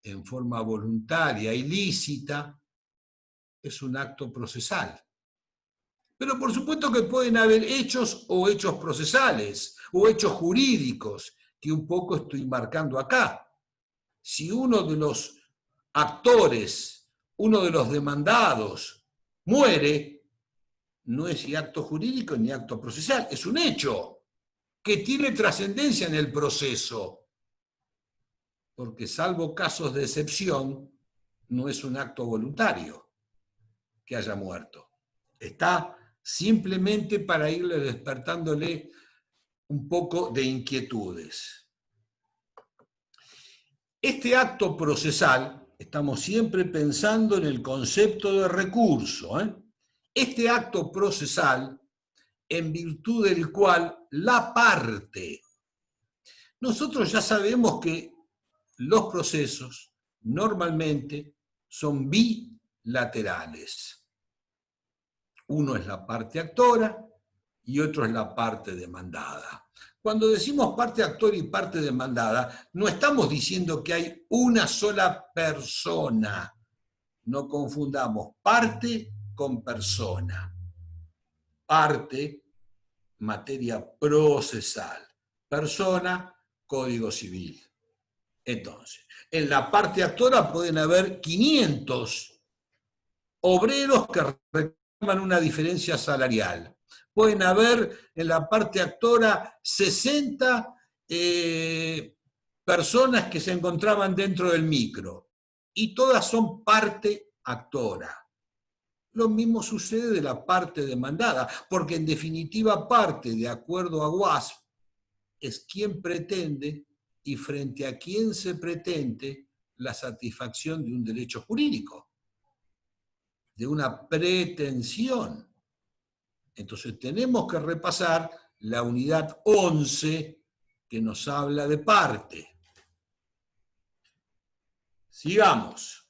en forma voluntaria, ilícita, es un acto procesal. Pero por supuesto que pueden haber hechos o hechos procesales, o hechos jurídicos, que un poco estoy marcando acá. Si uno de los actores, uno de los demandados, muere, no es ni acto jurídico ni acto procesal, es un hecho que tiene trascendencia en el proceso, porque salvo casos de excepción, no es un acto voluntario que haya muerto. Está simplemente para irle despertándole un poco de inquietudes. Este acto procesal, estamos siempre pensando en el concepto de recurso, Este acto procesal, en virtud del cual la parte, nosotros ya sabemos que los procesos normalmente son bilaterales. Uno es la parte actora y otro es la parte demandada. Cuando decimos parte actora y parte demandada, no estamos diciendo que hay una sola persona. No confundamos parte con persona. Parte, materia procesal. Persona, código civil. Entonces, en la parte actora pueden haber 500 obreros que reclaman una diferencia salarial. Pueden haber en la parte actora 60 personas que se encontraban dentro del micro. Y todas son parte actora. Lo mismo sucede de la parte demandada, porque en definitiva parte, de acuerdo a WASP, es quien pretende y frente a quién se pretende la satisfacción de un derecho jurídico, de una pretensión. Entonces tenemos que repasar la unidad 11 que nos habla de parte. Sigamos.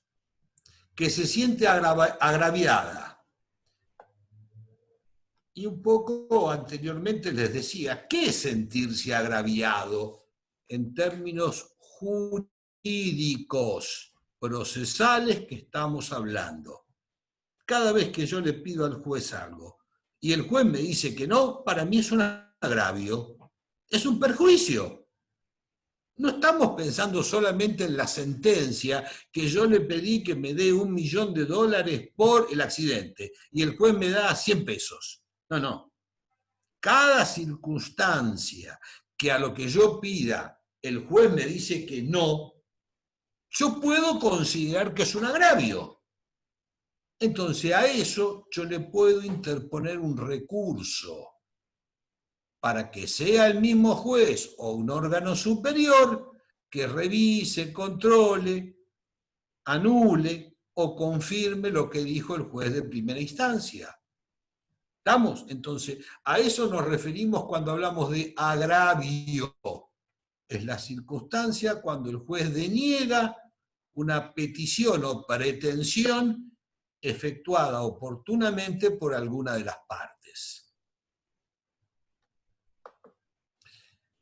Que se siente agraviada. Y un poco anteriormente les decía, ¿qué es sentirse agraviado en términos jurídicos, procesales que estamos hablando? Cada vez que yo le pido al juez algo y el juez me dice que no, para mí es un agravio, es un perjuicio. No estamos pensando solamente en la sentencia, que yo le pedí que me dé $1.000.000 por el accidente y el juez me da 100 pesos. No, no. Cada circunstancia que a lo que yo pida el juez me dice que no, yo puedo considerar que es un agravio. Entonces a eso yo le puedo interponer un recurso para que sea el mismo juez o un órgano superior que revise, controle, anule o confirme lo que dijo el juez de primera instancia. ¿Estamos? Entonces, a eso nos referimos cuando hablamos de agravio. Es la circunstancia cuando el juez deniega una petición o pretensión efectuada oportunamente por alguna de las partes.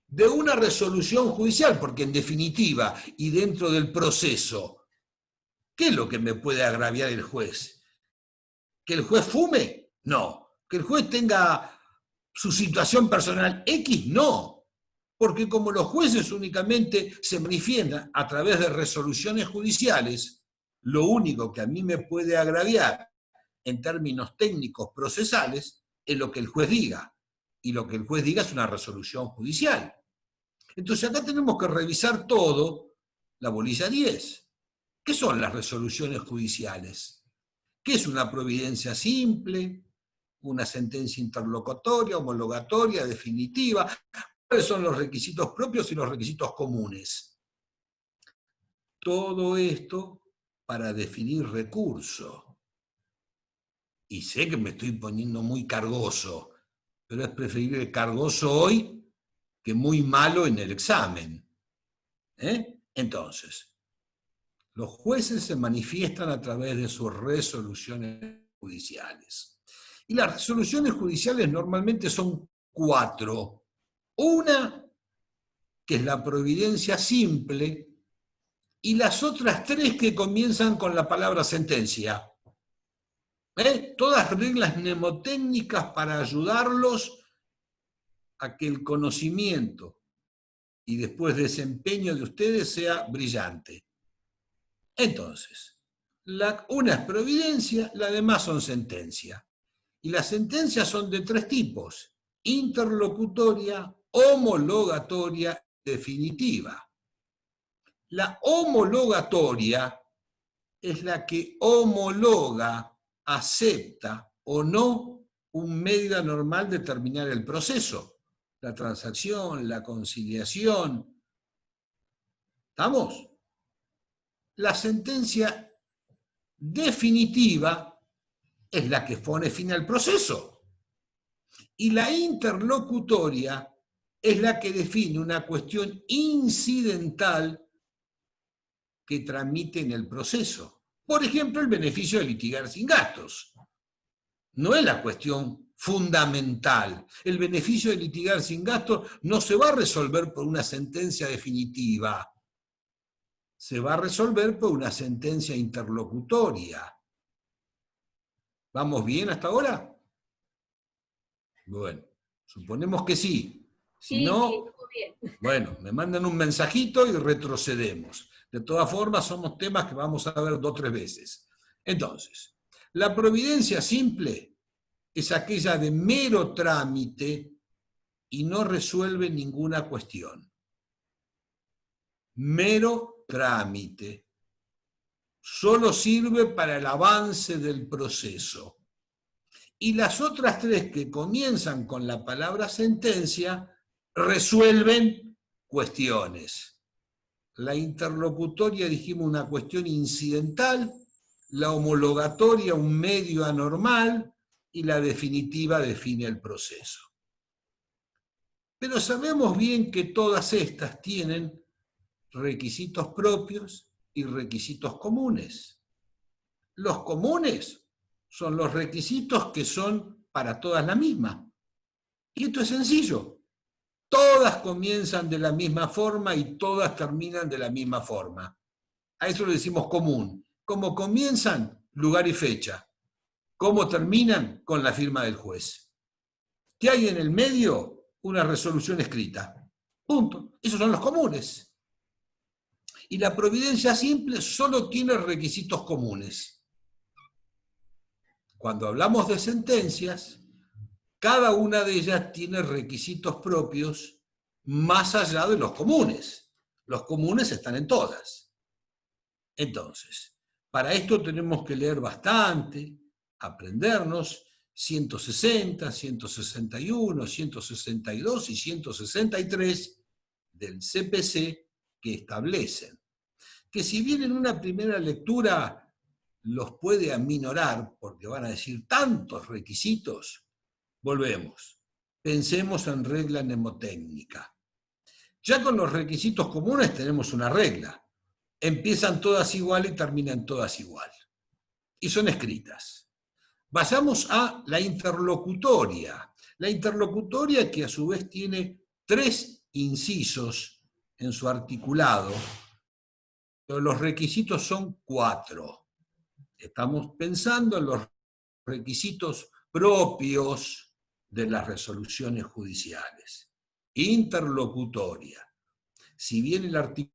De una resolución judicial, porque en definitiva, y dentro del proceso, ¿qué es lo que me puede agraviar el juez? ¿Que el juez fume? No. ¿Que el juez tenga su situación personal X? No. Porque como los jueces únicamente se manifiestan a través de resoluciones judiciales, lo único que a mí me puede agraviar en términos técnicos procesales es lo que el juez diga. Y lo que el juez diga es una resolución judicial. Entonces acá tenemos que revisar todo, la bolilla 10. ¿Qué son las resoluciones judiciales? ¿Qué es una providencia simple? ¿Una sentencia interlocutoria, homologatoria, definitiva? ¿Cuáles son los requisitos propios y los requisitos comunes? Todo esto para definir recurso. Y sé que me estoy poniendo muy cargoso, pero es preferible cargoso hoy que muy malo en el examen. Entonces, los jueces se manifiestan a través de sus resoluciones judiciales. Y las resoluciones judiciales normalmente son 4. Una, que es la providencia simple, y las otras 3 que comienzan con la palabra sentencia. Todas reglas mnemotécnicas para ayudarlos a que el conocimiento y después desempeño de ustedes sea brillante. Entonces, una es providencia, las demás son sentencia. Y las sentencias son de 3 tipos: interlocutoria, homologatoria, definitiva. La homologatoria es la que homologa, acepta o no un medio normal de terminar el proceso. La transacción, la conciliación. ¿Estamos? La sentencia definitiva es la que pone fin al proceso. Y la interlocutoria es la que define una cuestión incidental que tramite en el proceso. Por ejemplo, el beneficio de litigar sin gastos. No es la cuestión fundamental. El beneficio de litigar sin gastos no se va a resolver por una sentencia definitiva. Se va a resolver por una sentencia interlocutoria. ¿Vamos bien hasta ahora? Bueno, suponemos que sí. Si no, bueno, me mandan un mensajito y retrocedemos. De todas formas, somos temas que vamos a ver 2 o 3 veces. Entonces, la providencia simple es aquella de mero trámite y no resuelve ninguna cuestión. Mero trámite. Solo sirve para el avance del proceso. Y las otras 3 que comienzan con la palabra sentencia resuelven cuestiones. La interlocutoria, dijimos, una cuestión incidental, la homologatoria, un medio anormal, y la definitiva define el proceso. Pero sabemos bien que todas estas tienen requisitos propios y requisitos comunes. Los comunes son los requisitos que son para todas la misma. Y esto es sencillo. Todas comienzan de la misma forma y todas terminan de la misma forma. A eso le decimos común. ¿Cómo comienzan? Lugar y fecha. ¿Cómo terminan? Con la firma del juez. ¿Qué hay en el medio? Una resolución escrita. Punto. Esos son los comunes. Y la providencia simple solo tiene requisitos comunes. Cuando hablamos de sentencias, cada una de ellas tiene requisitos propios más allá de los comunes. Los comunes están en todas. Entonces, Para esto tenemos que leer bastante, aprendernos 160, 161, 162 y 163 del CPC que establecen que si bien en una primera lectura los puede aminorar, porque van a decir tantos requisitos, volvemos. Pensemos en regla mnemotécnica. Ya con los requisitos comunes tenemos una regla. Empiezan todas igual y terminan todas igual. Y son escritas. Vayamos a la interlocutoria. La interlocutoria que a su vez tiene 3 incisos en su articulado, pero los requisitos son 4. Estamos pensando en los requisitos propios de las resoluciones judiciales. Interlocutoria. Si bien el articulado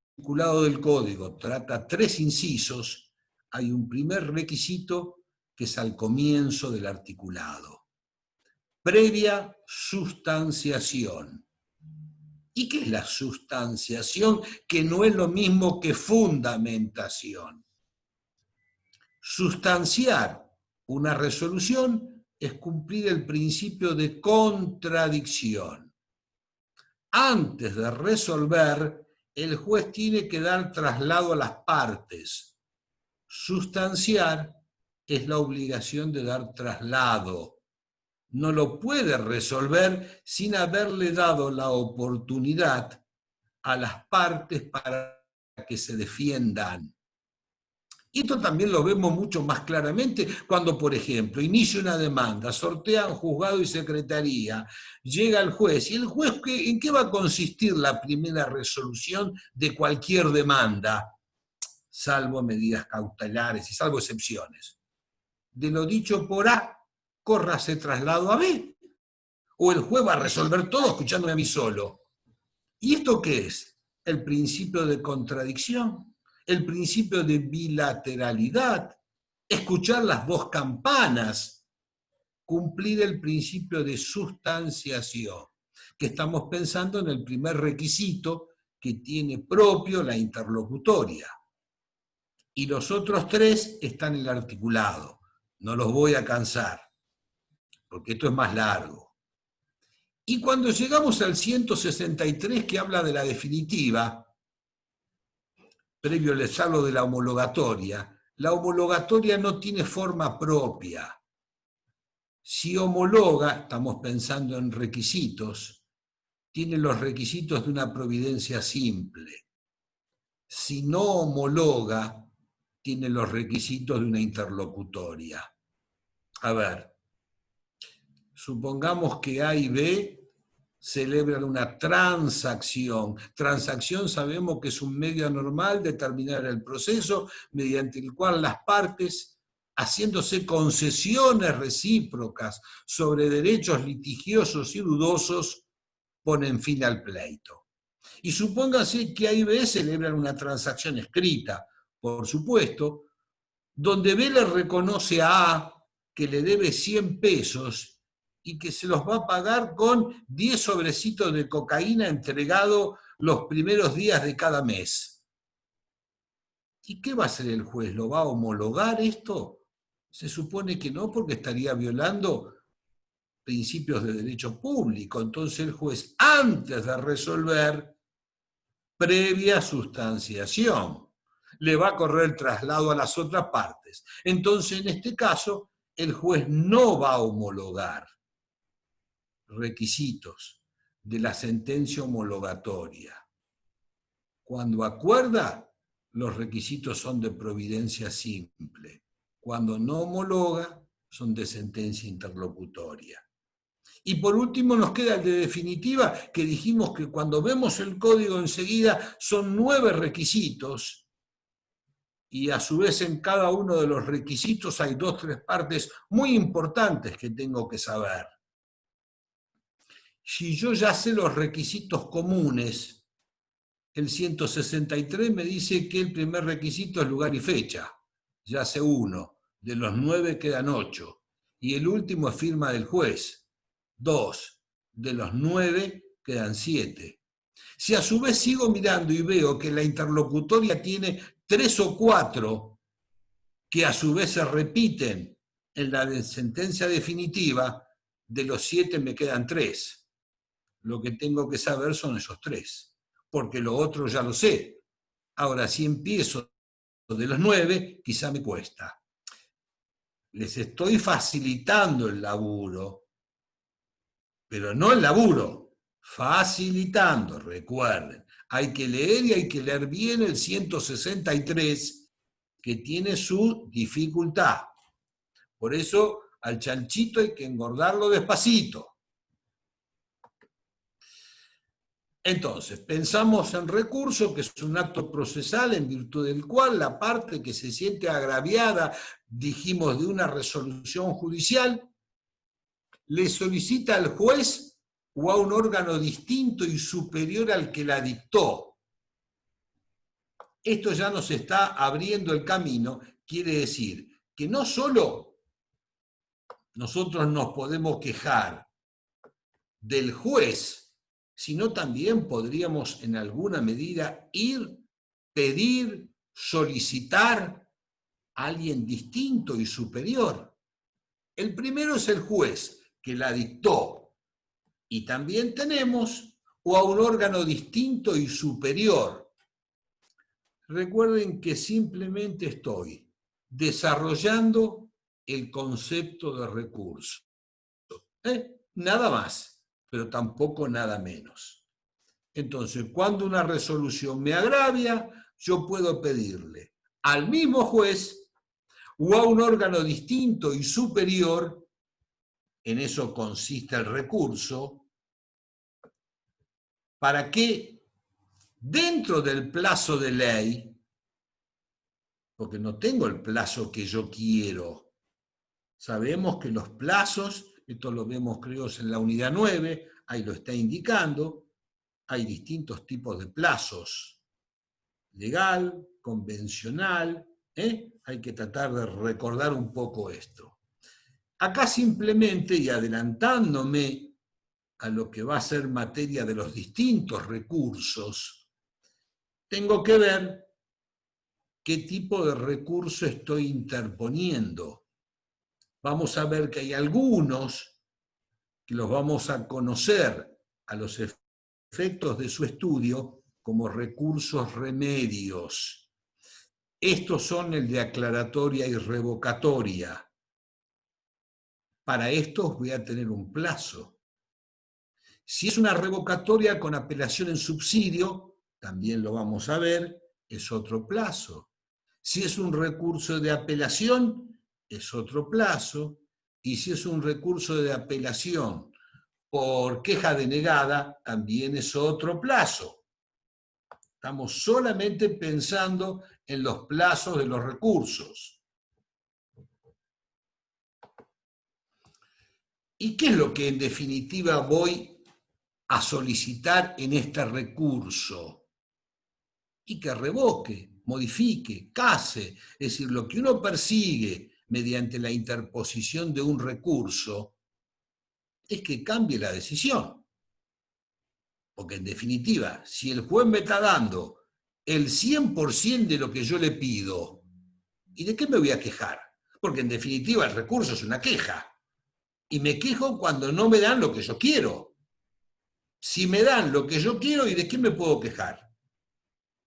del código trata 3 incisos, hay un primer requisito que es al comienzo del articulado. Previa sustanciación. ¿Y qué es la sustanciación? Que no es lo mismo que fundamentación. Sustanciar una resolución es cumplir el principio de contradicción. Antes de resolver, el juez tiene que dar traslado a las partes. Sustanciar es la obligación de dar traslado. No lo puede resolver sin haberle dado la oportunidad a las partes para que se defiendan. Y esto también lo vemos mucho más claramente cuando, por ejemplo, inicia una demanda, sortean juzgado y secretaría, llega el juez, y el juez, ¿en qué va a consistir la primera resolución de cualquier demanda? Salvo medidas cautelares y salvo excepciones. De lo dicho por A, córrase traslado a B. O el juez va a resolver todo escuchándome a mí solo. ¿Y esto qué es? El principio de contradicción. El principio de bilateralidad, escuchar las 2 campanas, cumplir el principio de sustanciación, que estamos pensando en el primer requisito que tiene propio la interlocutoria. Y los otros 3 están en el articulado. No los voy a cansar, porque esto es más largo. Y cuando llegamos al 163, que habla de la definitiva, previo les hablo de la homologatoria no tiene forma propia. Si homologa, estamos pensando en requisitos, tiene los requisitos de una providencia simple. Si no homologa, tiene los requisitos de una interlocutoria. A ver, supongamos que A y B celebran una transacción. Transacción sabemos que es un medio anormal de terminar el proceso mediante el cual las partes, haciéndose concesiones recíprocas sobre derechos litigiosos y dudosos, ponen fin al pleito. Y supóngase que A y B celebran una transacción escrita, por supuesto, donde B le reconoce a A que le debe 100 pesos y que se los va a pagar con 10 sobrecitos de cocaína entregado los primeros días de cada mes. ¿Y qué va a hacer el juez? ¿Lo va a homologar esto? Se supone que no, porque estaría violando principios de derecho público. Entonces el juez, antes de resolver, previa sustanciación, le va a correr el traslado a las otras partes. Entonces, en este caso, el juez no va a homologar requisitos de la sentencia homologatoria. Cuando acuerda, los requisitos son de providencia simple. Cuando no homologa, son de sentencia interlocutoria. Y por último nos queda el de definitiva, que dijimos que cuando vemos el código enseguida son 9 requisitos, y a su vez en cada uno de los requisitos hay 2 o 3 partes muy importantes que tengo que saber. Si yo ya sé los requisitos comunes, el 163 me dice que el primer requisito es lugar y fecha. Ya sé 1, de los 9 quedan 8, y el último es firma del juez. 2, de los 9 quedan 7. Si a su vez sigo mirando y veo que la interlocutoria tiene 3 o 4 que a su vez se repiten en la sentencia definitiva. De los 7 me quedan 3. Lo que tengo que saber son esos 3, porque lo otro ya lo sé. Ahora, si empiezo de los 9, quizá me cuesta. Les estoy facilitando el laburo, pero no el laburo, facilitando, recuerden. Hay que leer y hay que leer bien el 163, que tiene su dificultad. Por eso al chanchito hay que engordarlo despacito. Entonces, pensamos en recurso, que es un acto procesal en virtud del cual la parte que se siente agraviada, dijimos, de una resolución judicial, le solicita al juez o a un órgano distinto y superior al que la dictó. Esto ya nos está abriendo el camino, quiere decir que no solo nosotros nos podemos quejar del juez, sino también podríamos en alguna medida ir, pedir, solicitar a alguien distinto y superior. El primero es el juez, que la dictó, y también tenemos o a un órgano distinto y superior. Recuerden que simplemente estoy desarrollando el concepto de recurso. Nada más, pero tampoco nada menos. Entonces, cuando una resolución me agravia, yo puedo pedirle al mismo juez o a un órgano distinto y superior, en eso consiste el recurso, para que dentro del plazo de ley, porque no tengo el plazo que yo quiero, sabemos que los plazos, esto lo vemos creo en la unidad 9, ahí lo está indicando, hay distintos tipos de plazos, legal, convencional, hay que tratar de recordar un poco esto. Acá simplemente, y adelantándome a lo que va a ser materia de los distintos recursos, tengo que ver qué tipo de recurso estoy interponiendo. Vamos a ver que hay algunos que los vamos a conocer a los efectos de su estudio como recursos remedios. Estos son el de aclaratoria y revocatoria. Para estos voy a tener un plazo. Si es una revocatoria con apelación en subsidio, también lo vamos a ver, es otro plazo. Si es un recurso de apelación, es otro plazo. Y si es un recurso de apelación por queja denegada, también es otro plazo. Estamos solamente pensando en los plazos de los recursos. ¿Y qué es lo que en definitiva voy a solicitar en este recurso? Y que revoque, modifique, case, es decir, lo que uno persigue mediante la interposición de un recurso es que cambie la decisión. Porque en definitiva, si el juez me está dando el 100% de lo que yo le pido, ¿y de qué me voy a quejar? Porque en definitiva el recurso es una queja. Y me quejo cuando no me dan lo que yo quiero. Si me dan lo que yo quiero, ¿y de qué me puedo quejar?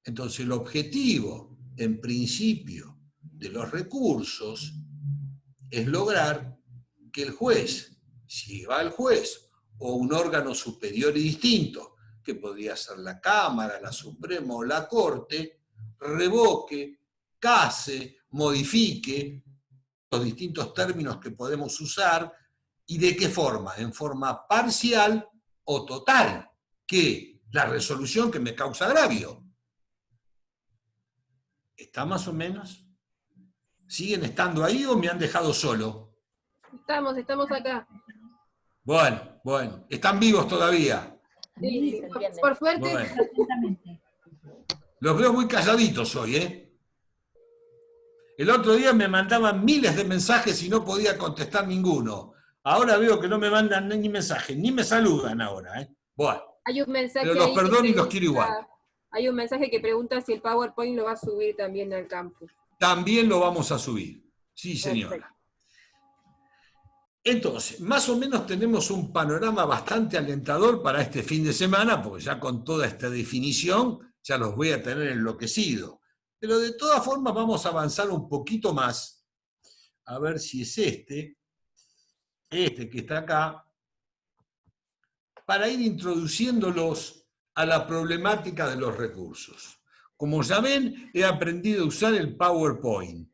Entonces el objetivo, en principio, de los recursos es lograr que el juez, si va el juez o un órgano superior y distinto, que podría ser la Cámara, la Suprema o la Corte, revoque, case, modifique los distintos términos que podemos usar. ¿Y de qué forma? En forma parcial o total, que la resolución que me causa agravio. ¿Está más o menos? ¿Siguen estando ahí o me han dejado solo? Estamos acá. Bueno, ¿están vivos todavía? Sí, por suerte. Bueno. Los veo muy calladitos hoy, ¿eh? El otro día me mandaban miles de mensajes y no podía contestar ninguno. Ahora veo que no me mandan ni mensajes, ni me saludan ahora, ¿eh? Bueno, Hay un mensaje pero los ahí perdono que y los quiero igual. Hay un mensaje que pregunta si el PowerPoint lo va a subir también al campus. También lo vamos a subir. Sí, señora. Perfecto. Entonces, más o menos tenemos un panorama bastante alentador para este fin de semana, porque ya con toda esta definición ya los voy a tener enloquecido. Pero de todas formas vamos a avanzar un poquito más, a ver si es este que está acá, para ir introduciéndolos a la problemática de los recursos. Como ya ven, he aprendido a usar el PowerPoint,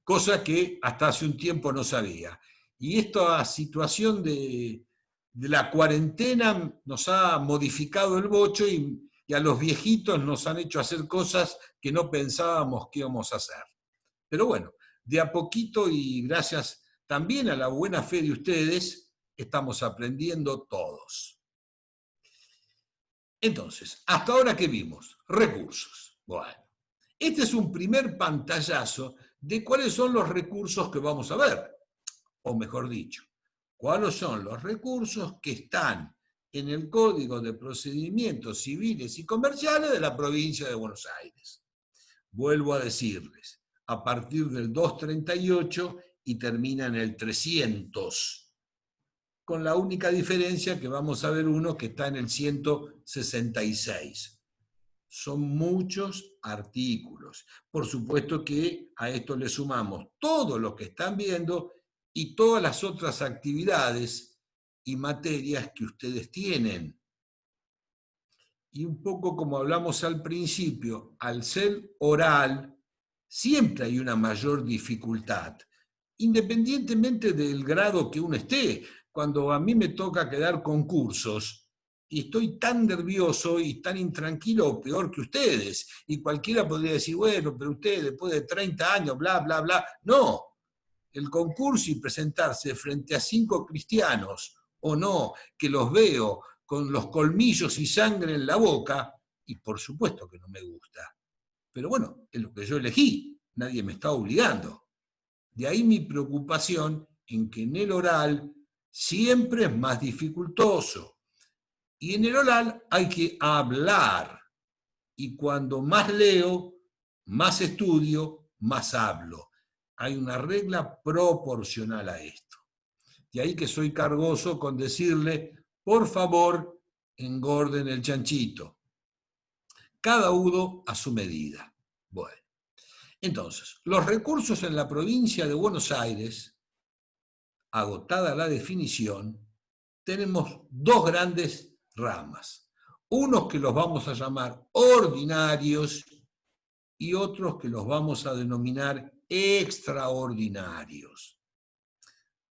cosa que hasta hace un tiempo no sabía. Y esta situación de la cuarentena nos ha modificado el bocho y a los viejitos nos han hecho hacer cosas que no pensábamos que íbamos a hacer. Pero bueno, de a poquito y gracias también a la buena fe de ustedes, estamos aprendiendo todos. Entonces, hasta ahora, ¿qué vimos? Recursos. Bueno, este es un primer pantallazo de cuáles son los recursos que vamos a ver. O mejor dicho, cuáles son los recursos que están en el Código de Procedimientos Civiles y Comerciales de la provincia de Buenos Aires. Vuelvo a decirles, a partir del 238 y termina en el 300. Con la única diferencia que vamos a ver uno que está en el 166. Son muchos artículos. Por supuesto que a esto le sumamos todo lo que están viendo y todas las otras actividades y materias que ustedes tienen. Y un poco como hablamos al principio, al ser oral, siempre hay una mayor dificultad, independientemente del grado que uno esté. Cuando a mí me toca quedar concursos y estoy tan nervioso y tan intranquilo o peor que ustedes, y cualquiera podría decir, bueno, pero usted después de 30 años, bla, bla, bla. No, el concurso y presentarse frente a 5 cristianos, o no, que los veo con los colmillos y sangre en la boca, y por supuesto que no me gusta. Pero bueno, es lo que yo elegí, nadie me está obligando. De ahí mi preocupación en que en el oral siempre es más dificultoso. Y en el oral hay que hablar. Y cuando más leo, más estudio, más hablo. Hay una regla proporcional a esto. De ahí que soy cargoso con decirle, por favor, engorden el chanchito. Cada uno a su medida. Bueno, entonces, los recursos en la provincia de Buenos Aires, agotada la definición, tenemos dos grandes ramas. Unos que los vamos a llamar ordinarios y otros que los vamos a denominar extraordinarios.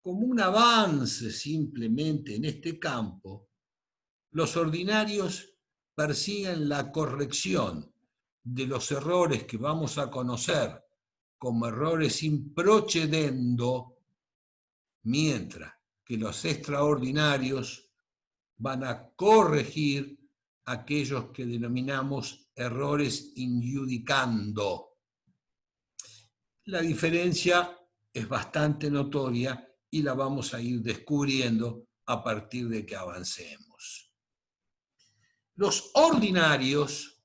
Como un avance simplemente en este campo, los ordinarios persiguen la corrección de los errores que vamos a conocer como errores in procedendo, mientras que los extraordinarios van a corregir aquellos que denominamos errores in iudicando. La diferencia es bastante notoria y la vamos a ir descubriendo a partir de que avancemos. Los ordinarios,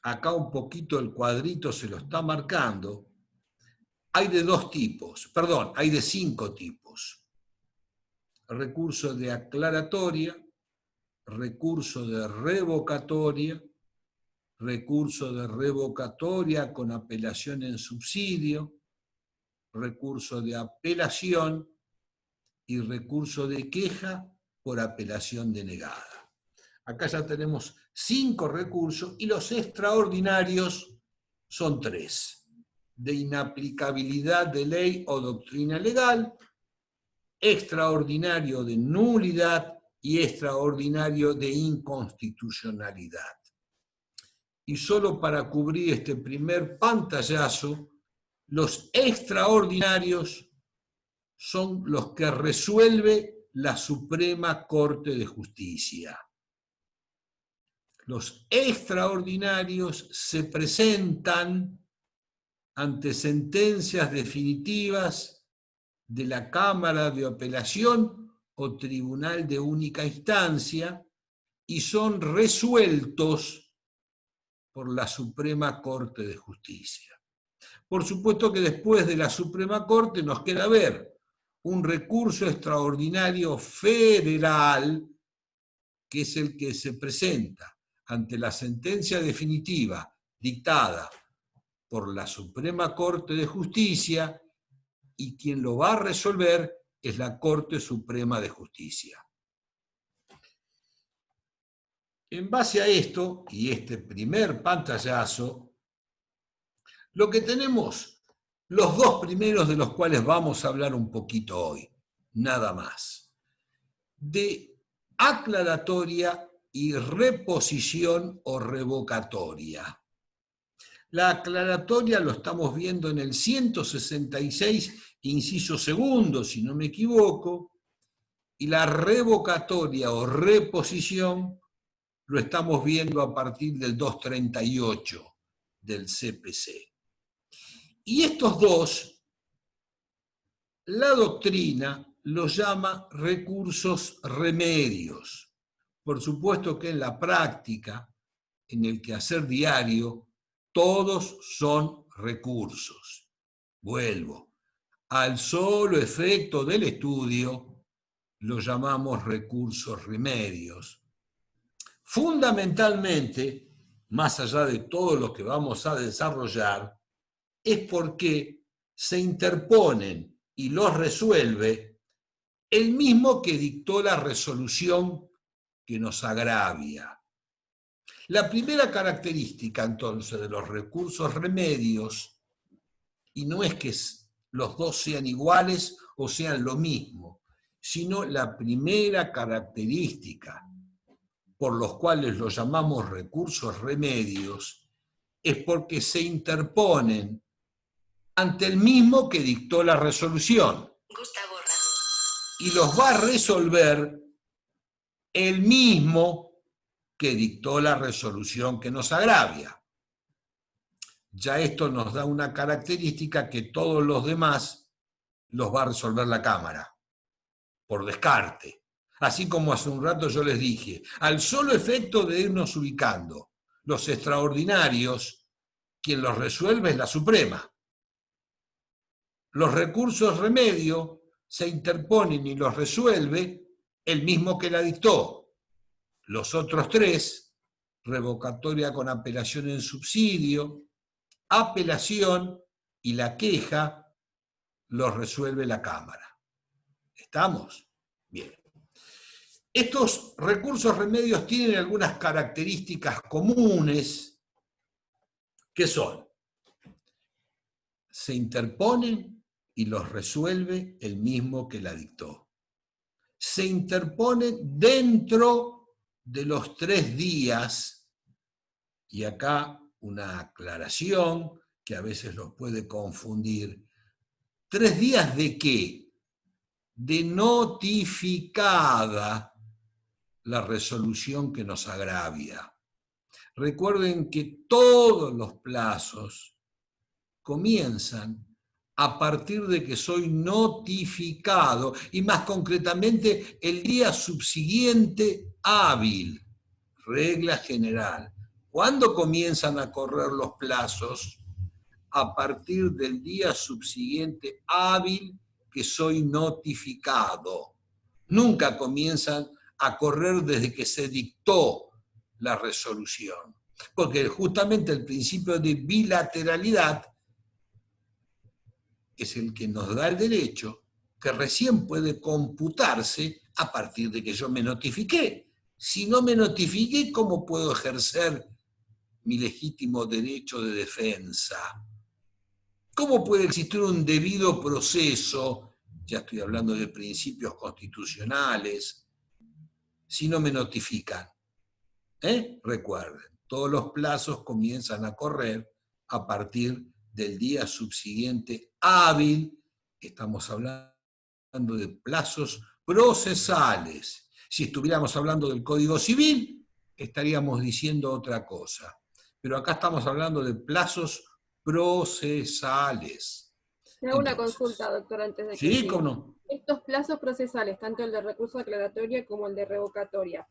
acá un poquito el cuadrito se lo está marcando, hay de 2 tipos, perdón, hay de 5 tipos. Recurso de aclaratoria, recurso de revocatoria con apelación en subsidio, recurso de apelación y recurso de queja por apelación denegada. Acá ya tenemos 5 recursos y los extraordinarios son 3. De inaplicabilidad de ley o doctrina legal, extraordinario de nulidad y extraordinario de inconstitucionalidad. Y solo para cubrir este primer pantallazo, los extraordinarios son los que resuelve la Suprema Corte de Justicia. Los extraordinarios se presentan ante sentencias definitivas de la Cámara de Apelación o Tribunal de Única Instancia y son resueltos por la Suprema Corte de Justicia. Por supuesto que después de la Suprema Corte nos queda ver un recurso extraordinario federal, que es el que se presenta ante la sentencia definitiva dictada por la Suprema Corte de Justicia, y quien lo va a resolver es la Corte Suprema de Justicia. En base a esto, y este primer pantallazo, lo que tenemos, los dos primeros de los cuales vamos a hablar un poquito hoy, nada más, de aclaratoria y reposición o revocatoria. La aclaratoria lo estamos viendo en el 166, inciso segundo, si no me equivoco, y la revocatoria o reposición lo estamos viendo a partir del 238 del CPC. Y estos dos, la doctrina los llama recursos remedios. Por supuesto que en la práctica, en el quehacer diario, todos son recursos. Vuelvo. Al solo efecto del estudio, lo llamamos recursos remedios. Fundamentalmente, más allá de todo lo que vamos a desarrollar, es porque se interponen y los resuelve el mismo que dictó la resolución que nos agravia. La primera característica, entonces, de los recursos remedios, y no es que los dos sean iguales o sean lo mismo, sino la primera característica por los cuales los llamamos recursos remedios, es porque se interponen ante el mismo que dictó la resolución. Gustavo Ramos. Y los va a resolver el mismo que dictó la resolución que nos agravia. Ya esto nos da una característica que todos los demás los va a resolver la Cámara, por descarte. Así como hace un rato yo les dije, al solo efecto de irnos ubicando los extraordinarios, quien los resuelve es la Suprema. Los recursos remedio se interponen y los resuelve el mismo que la dictó. Los otros tres, revocatoria con apelación en subsidio, apelación y la queja, los resuelve la Cámara. ¿Estamos? Bien. Estos recursos remedios tienen algunas características comunes, que son, se interponen y los resuelve el mismo que la dictó. Se interponen dentro de los 3 días, y acá una aclaración que a veces los puede confundir. ¿3 días de qué? De notificada la resolución que nos agravia. Recuerden que todos los plazos comienzan a partir de que soy notificado, y más concretamente el día subsiguiente hábil, regla general. ¿Cuándo comienzan a correr los plazos? A partir del día subsiguiente hábil que soy notificado. Nunca comienzan a correr desde que se dictó la resolución, porque justamente el principio de bilateralidad es el que nos da el derecho, que recién puede computarse a partir de que yo me notifiqué. Si no me notifiqué, ¿cómo puedo ejercer mi legítimo derecho de defensa? ¿Cómo puede existir un debido proceso? Ya estoy hablando de principios constitucionales, si no me notifican. Recuerden, todos los plazos comienzan a correr a partir del día subsiguiente hábil. Estamos hablando de plazos procesales. Si estuviéramos hablando del Código Civil, estaríamos diciendo otra cosa. Pero acá estamos hablando de plazos procesales. Me hago una consulta, doctor, antes de que... Sí, ¿cómo no? Estos plazos procesales, tanto el de recurso declaratoria como el de revocatoria,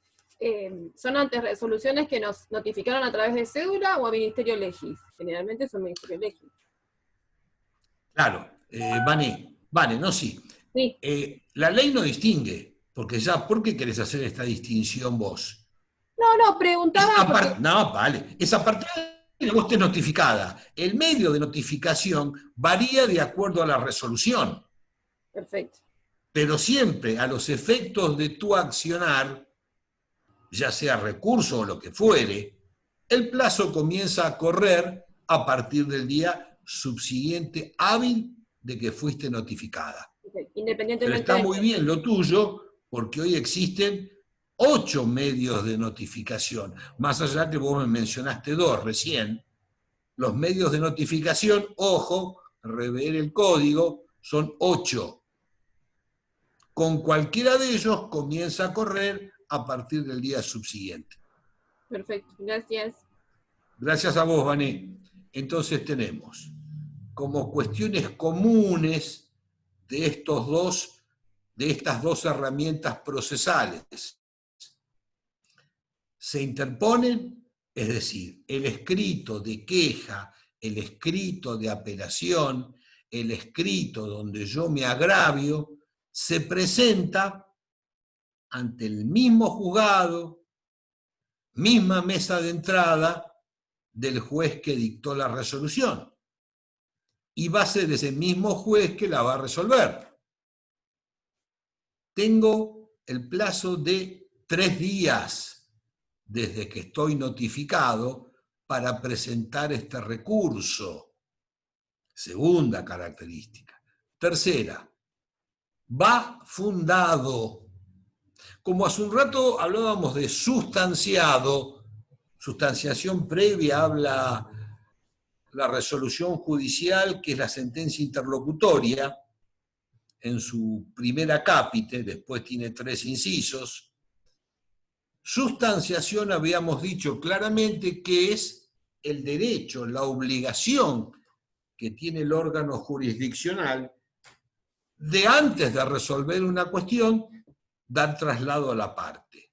¿son ante resoluciones que nos notificaron a través de cédula o a Ministerio Legis? Generalmente son Ministerio Legis. Claro, Vane, no, sí. Sí. La ley no distingue, porque ya, ¿por qué querés hacer esta distinción vos? No, preguntaba porque... No, vale. Es a partir de que vos estés notificada. El medio de notificación varía de acuerdo a la resolución, Perfecto. pero siempre a los efectos de tu accionar, ya sea recurso o lo que fuere, el plazo comienza a correr a partir del día subsiguiente hábil de que fuiste notificada. Okay. Pero Independientemente está de... muy bien lo tuyo, porque hoy existen 8 medios de notificación, más allá que vos me mencionaste 2 recién. Los medios de notificación, ojo, rever el código, son 8. Con cualquiera de ellos comienza a correr a partir del día subsiguiente. Perfecto, gracias. Gracias a vos, Vané. Entonces tenemos como cuestiones comunes de estas dos herramientas procesales. Se interponen, es decir, el escrito de queja, el escrito de apelación, el escrito donde yo me agravio, se presenta ante el mismo juzgado, misma mesa de entrada del juez que dictó la resolución. Y va a ser ese mismo juez que la va a resolver. Tengo el plazo de 3 días desde que estoy notificado para presentar este recurso. Segunda característica. Tercera, va fundado. Como hace un rato hablábamos de sustanciado, sustanciación previa habla la resolución judicial, que es la sentencia interlocutoria, en su primera cápite, después tiene 3 incisos. Sustanciación habíamos dicho claramente que es el derecho, la obligación que tiene el órgano jurisdiccional de antes de resolver una cuestión, dar traslado a la parte.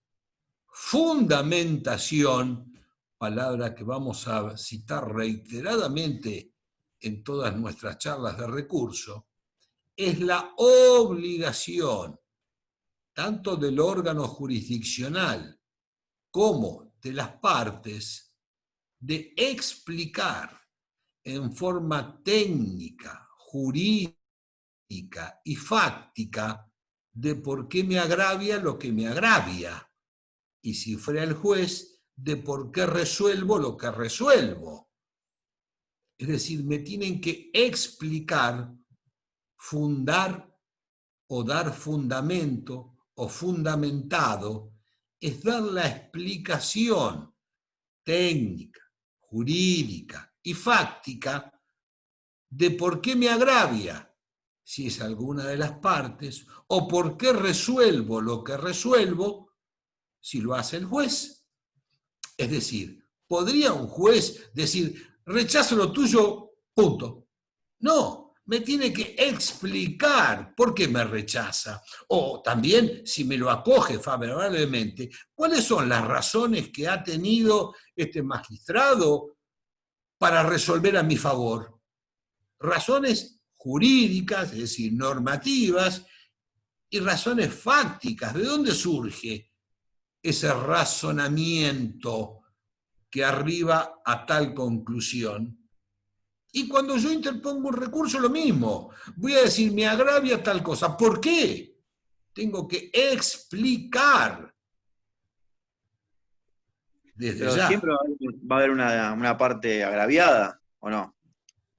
Fundamentación, palabra que vamos a citar reiteradamente en todas nuestras charlas de recurso, es la obligación tanto del órgano jurisdiccional como de las partes de explicar en forma técnica, jurídica y fáctica de por qué me agravia lo que me agravia. Y si fuera el juez, de por qué resuelvo lo que resuelvo. Es decir, me tienen que explicar, fundar o dar fundamento o fundamentado, es dar la explicación técnica, jurídica y fáctica de por qué me agravia, si es alguna de las partes, o por qué resuelvo lo que resuelvo, si lo hace el juez. Es decir, ¿podría un juez decir, rechazo lo tuyo, punto? No, me tiene que explicar por qué me rechaza. O también, si me lo acoge favorablemente, ¿cuáles son las razones que ha tenido este magistrado para resolver a mi favor? Razones jurídicas, es decir, normativas, y razones fácticas. ¿De dónde surge ese razonamiento que arriba a tal conclusión? Y cuando yo interpongo un recurso, lo mismo. Voy a decir, me agravia tal cosa. ¿Por qué? Tengo que explicar desde Pero ya. siempre va a haber una parte agraviada, ¿o no?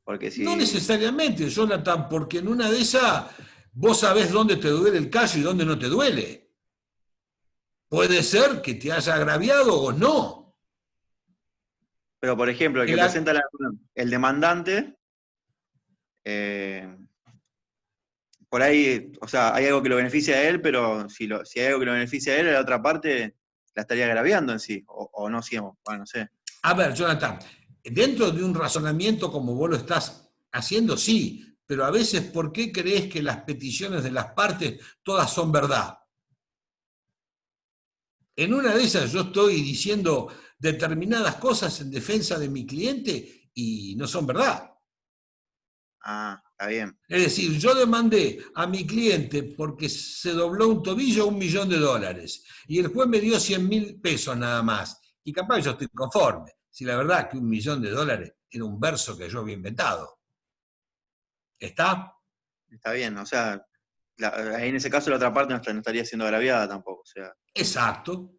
Porque si... No necesariamente, Jonathan, porque en una de esas vos sabés dónde te duele el callo y dónde no te duele. Puede ser que te haya agraviado o no. Pero, por ejemplo, el que presenta el demandante, por ahí, o sea, hay algo que lo beneficia a él, pero si hay algo que lo beneficia a él, la otra parte la estaría agraviando en sí, o no siempre, bueno, no sé. A ver, Jonathan, dentro de un razonamiento como vos lo estás haciendo, sí, pero a veces, ¿por qué crees que las peticiones de las partes todas son verdad? En una de esas yo estoy diciendo determinadas cosas en defensa de mi cliente y no son verdad. Ah, está bien. Es decir, yo demandé a mi cliente porque se dobló un tobillo $1.000.000 y el juez me dio 100.000 pesos nada más. Y capaz yo estoy conforme. Si la verdad que $1.000.000 era un verso que yo había inventado. ¿Está? Está bien, o sea, ahí en ese caso la otra parte no estaría siendo agraviada tampoco, o sea, Exacto.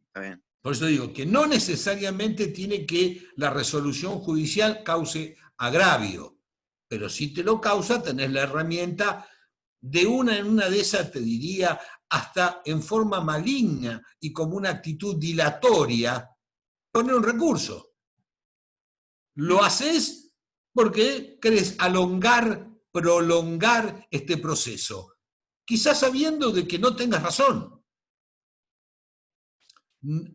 está bien. Por eso digo que no necesariamente tiene que la resolución judicial cause agravio, pero si te lo causa, tenés la herramienta de una en una de esas, te diría, hasta en forma maligna y como una actitud dilatoria, poner un recurso. Lo haces porque querés prolongar este proceso, quizás sabiendo de que no tengas razón.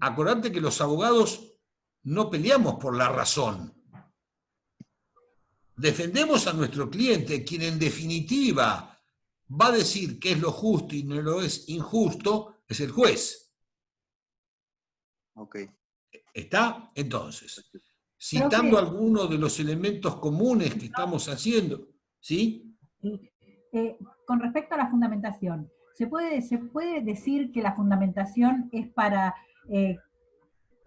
Acordate que los abogados no peleamos por la razón. Defendemos a nuestro cliente, quien en definitiva va a decir qué es lo justo y no lo es injusto, es el juez. Ok. ¿Está? Entonces, citando algunos de los elementos comunes que estamos haciendo, ¿sí? Con respecto a la fundamentación, ¿se puede decir que la fundamentación es para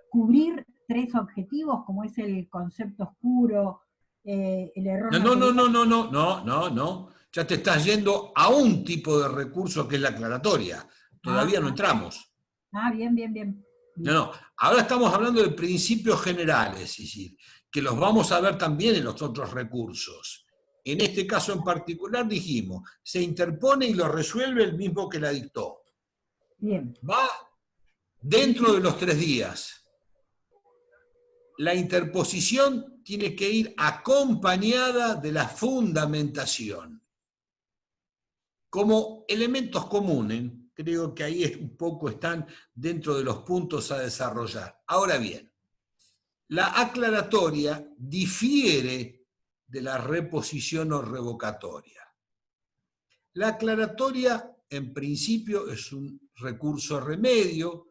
cubrir 3 objetivos, como es el concepto oscuro, el error material? No. Ya te estás yendo a un tipo de recurso que es la aclaratoria. Todavía no entramos. Bien. No. Ahora estamos hablando de principios generales, es decir, que los vamos a ver también en los otros recursos. En este caso en particular dijimos, se interpone y lo resuelve el mismo que la dictó. Bien. Va dentro de los 3 días. La interposición tiene que ir acompañada de la fundamentación. Como elementos comunes, creo que ahí un poco están dentro de los puntos a desarrollar. Ahora bien, la aclaratoria difiere de la reposición o revocatoria. La aclaratoria, en principio, es un recurso remedio.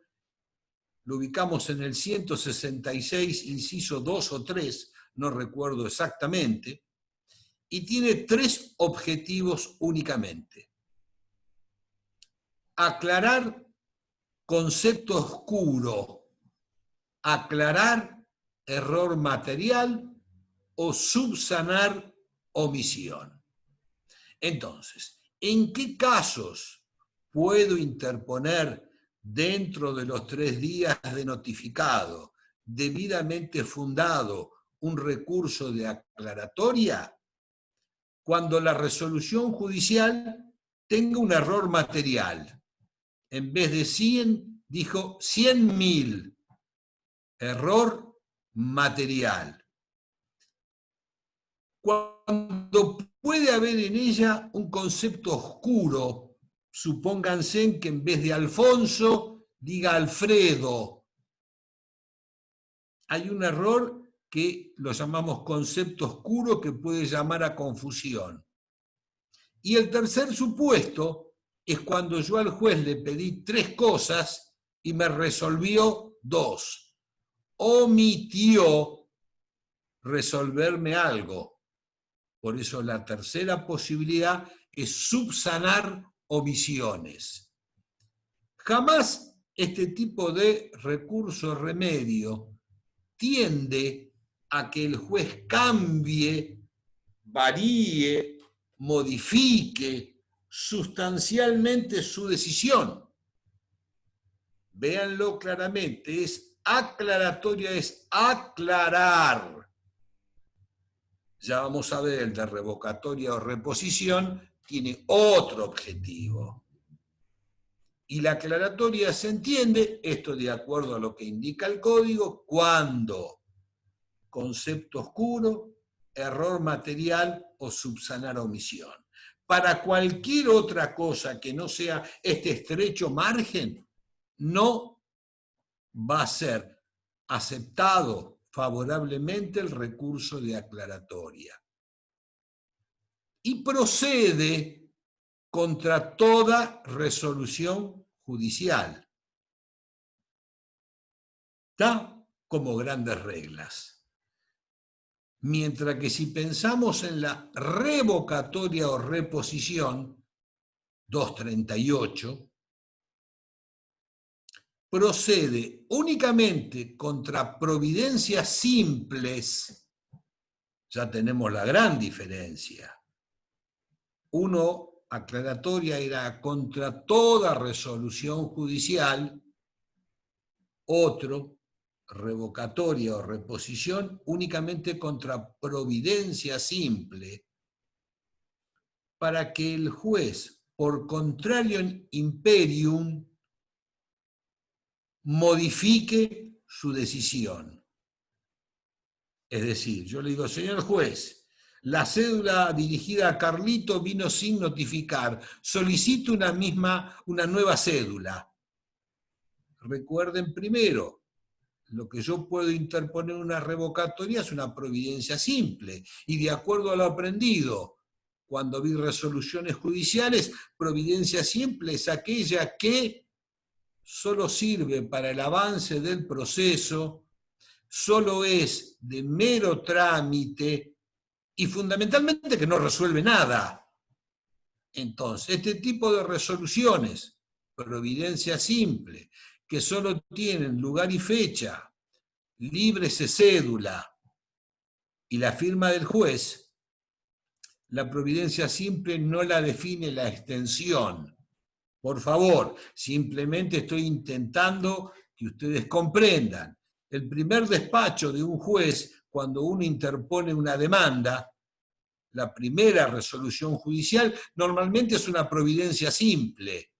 Lo ubicamos en el 166, inciso 2 o 3, no recuerdo exactamente, y tiene 3 objetivos únicamente. Aclarar concepto oscuro, aclarar error material o subsanar omisión. Entonces, ¿en qué casos puedo interponer dentro de los 3 días de notificado, debidamente fundado, un recurso de aclaratoria? Cuando la resolución judicial tenga un error material. En vez de 100, dijo 100.000. Error material. Cuando puede haber en ella un concepto oscuro, supónganse que en vez de Alfonso, diga Alfredo. Hay un error que lo llamamos concepto oscuro que puede llamar a confusión. Y el tercer supuesto es cuando yo al juez le pedí 3 cosas y me resolvió 2. Omitió resolverme algo. Por eso la tercera posibilidad es subsanar omisiones. Jamás este tipo de recurso remedio tiende a que el juez cambie, varíe, modifique sustancialmente su decisión. Véanlo claramente, es aclaratoria, es aclarar. Ya vamos a ver, el de revocatoria o reposición tiene otro objetivo. Y la aclaratoria se entiende, esto de acuerdo a lo que indica el código, cuando concepto oscuro, error material o subsanar omisión. Para cualquier otra cosa que no sea este estrecho margen, no va a ser aceptado favorablemente el recurso de aclaratoria. Y procede contra toda resolución judicial. Está como grandes reglas. Mientras que si pensamos en la revocatoria o reposición, 238, procede únicamente contra providencias simples. Ya tenemos la gran diferencia. Uno, aclaratoria, era contra toda resolución judicial. Otro, revocatoria o reposición, únicamente contra providencia simple, para que el juez, por contrario imperium, modifique su decisión. Es decir, yo le digo, señor juez, la cédula dirigida a Carlito vino sin notificar, solicito una nueva cédula. Recuerden primero, lo que yo puedo interponer una revocatoria es una providencia simple, y de acuerdo a lo aprendido, cuando vi resoluciones judiciales, providencia simple es aquella que solo sirve para el avance del proceso, solo es de mero trámite y fundamentalmente que no resuelve nada. Entonces, este tipo de resoluciones, providencia simple, que solo tienen lugar y fecha, líbrese cédula y la firma del juez, la providencia simple no la define la extensión. Por favor, simplemente estoy intentando que ustedes comprendan. El primer despacho de un juez, cuando uno interpone una demanda, la primera resolución judicial, normalmente es una providencia simple,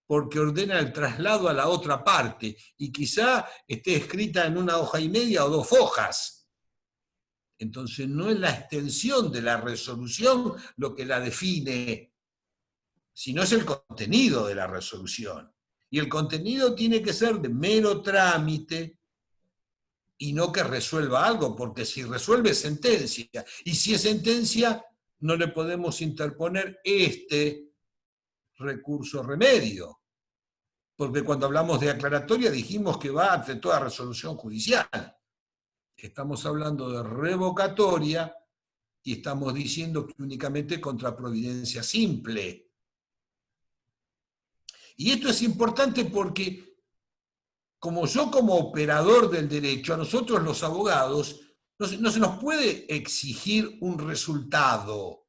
porque ordena el traslado a la otra parte, y quizá esté escrita en una hoja y media o 2 hojas. Entonces no es la extensión de la resolución lo que la define, sino es el contenido de la resolución. Y el contenido tiene que ser de mero trámite y no que resuelva algo, porque si resuelve es sentencia, y si es sentencia no le podemos interponer este recurso remedio, porque cuando hablamos de aclaratoria dijimos que va ante toda resolución judicial. Estamos hablando de revocatoria y estamos diciendo que únicamente contra providencia simple. Y esto es importante porque, como operador del derecho, a nosotros los abogados no se nos puede exigir un resultado.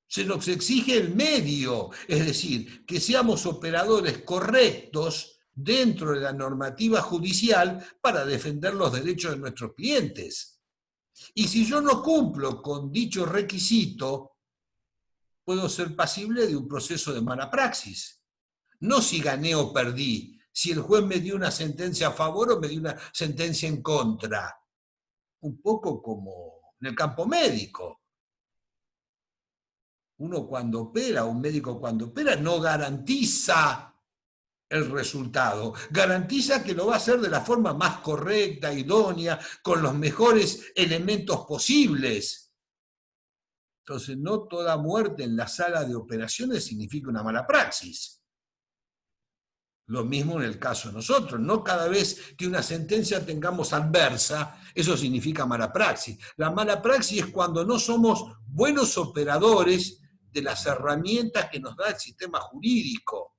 Se nos exige el medio, es decir, que seamos operadores correctos dentro de la normativa judicial para defender los derechos de nuestros clientes. Y si yo no cumplo con dicho requisito, puedo ser pasible de un proceso de mala praxis. No si gané o perdí, si el juez me dio una sentencia a favor o me dio una sentencia en contra. Un poco como en el campo médico. Uno cuando opera, un médico cuando opera, no garantiza el resultado. Garantiza que lo va a hacer de la forma más correcta, idónea, con los mejores elementos posibles. Entonces, no toda muerte en la sala de operaciones significa una mala praxis. Lo mismo en el caso de nosotros. No cada vez que una sentencia tengamos adversa, eso significa mala praxis. La mala praxis es cuando no somos buenos operadores de las herramientas que nos da el sistema jurídico.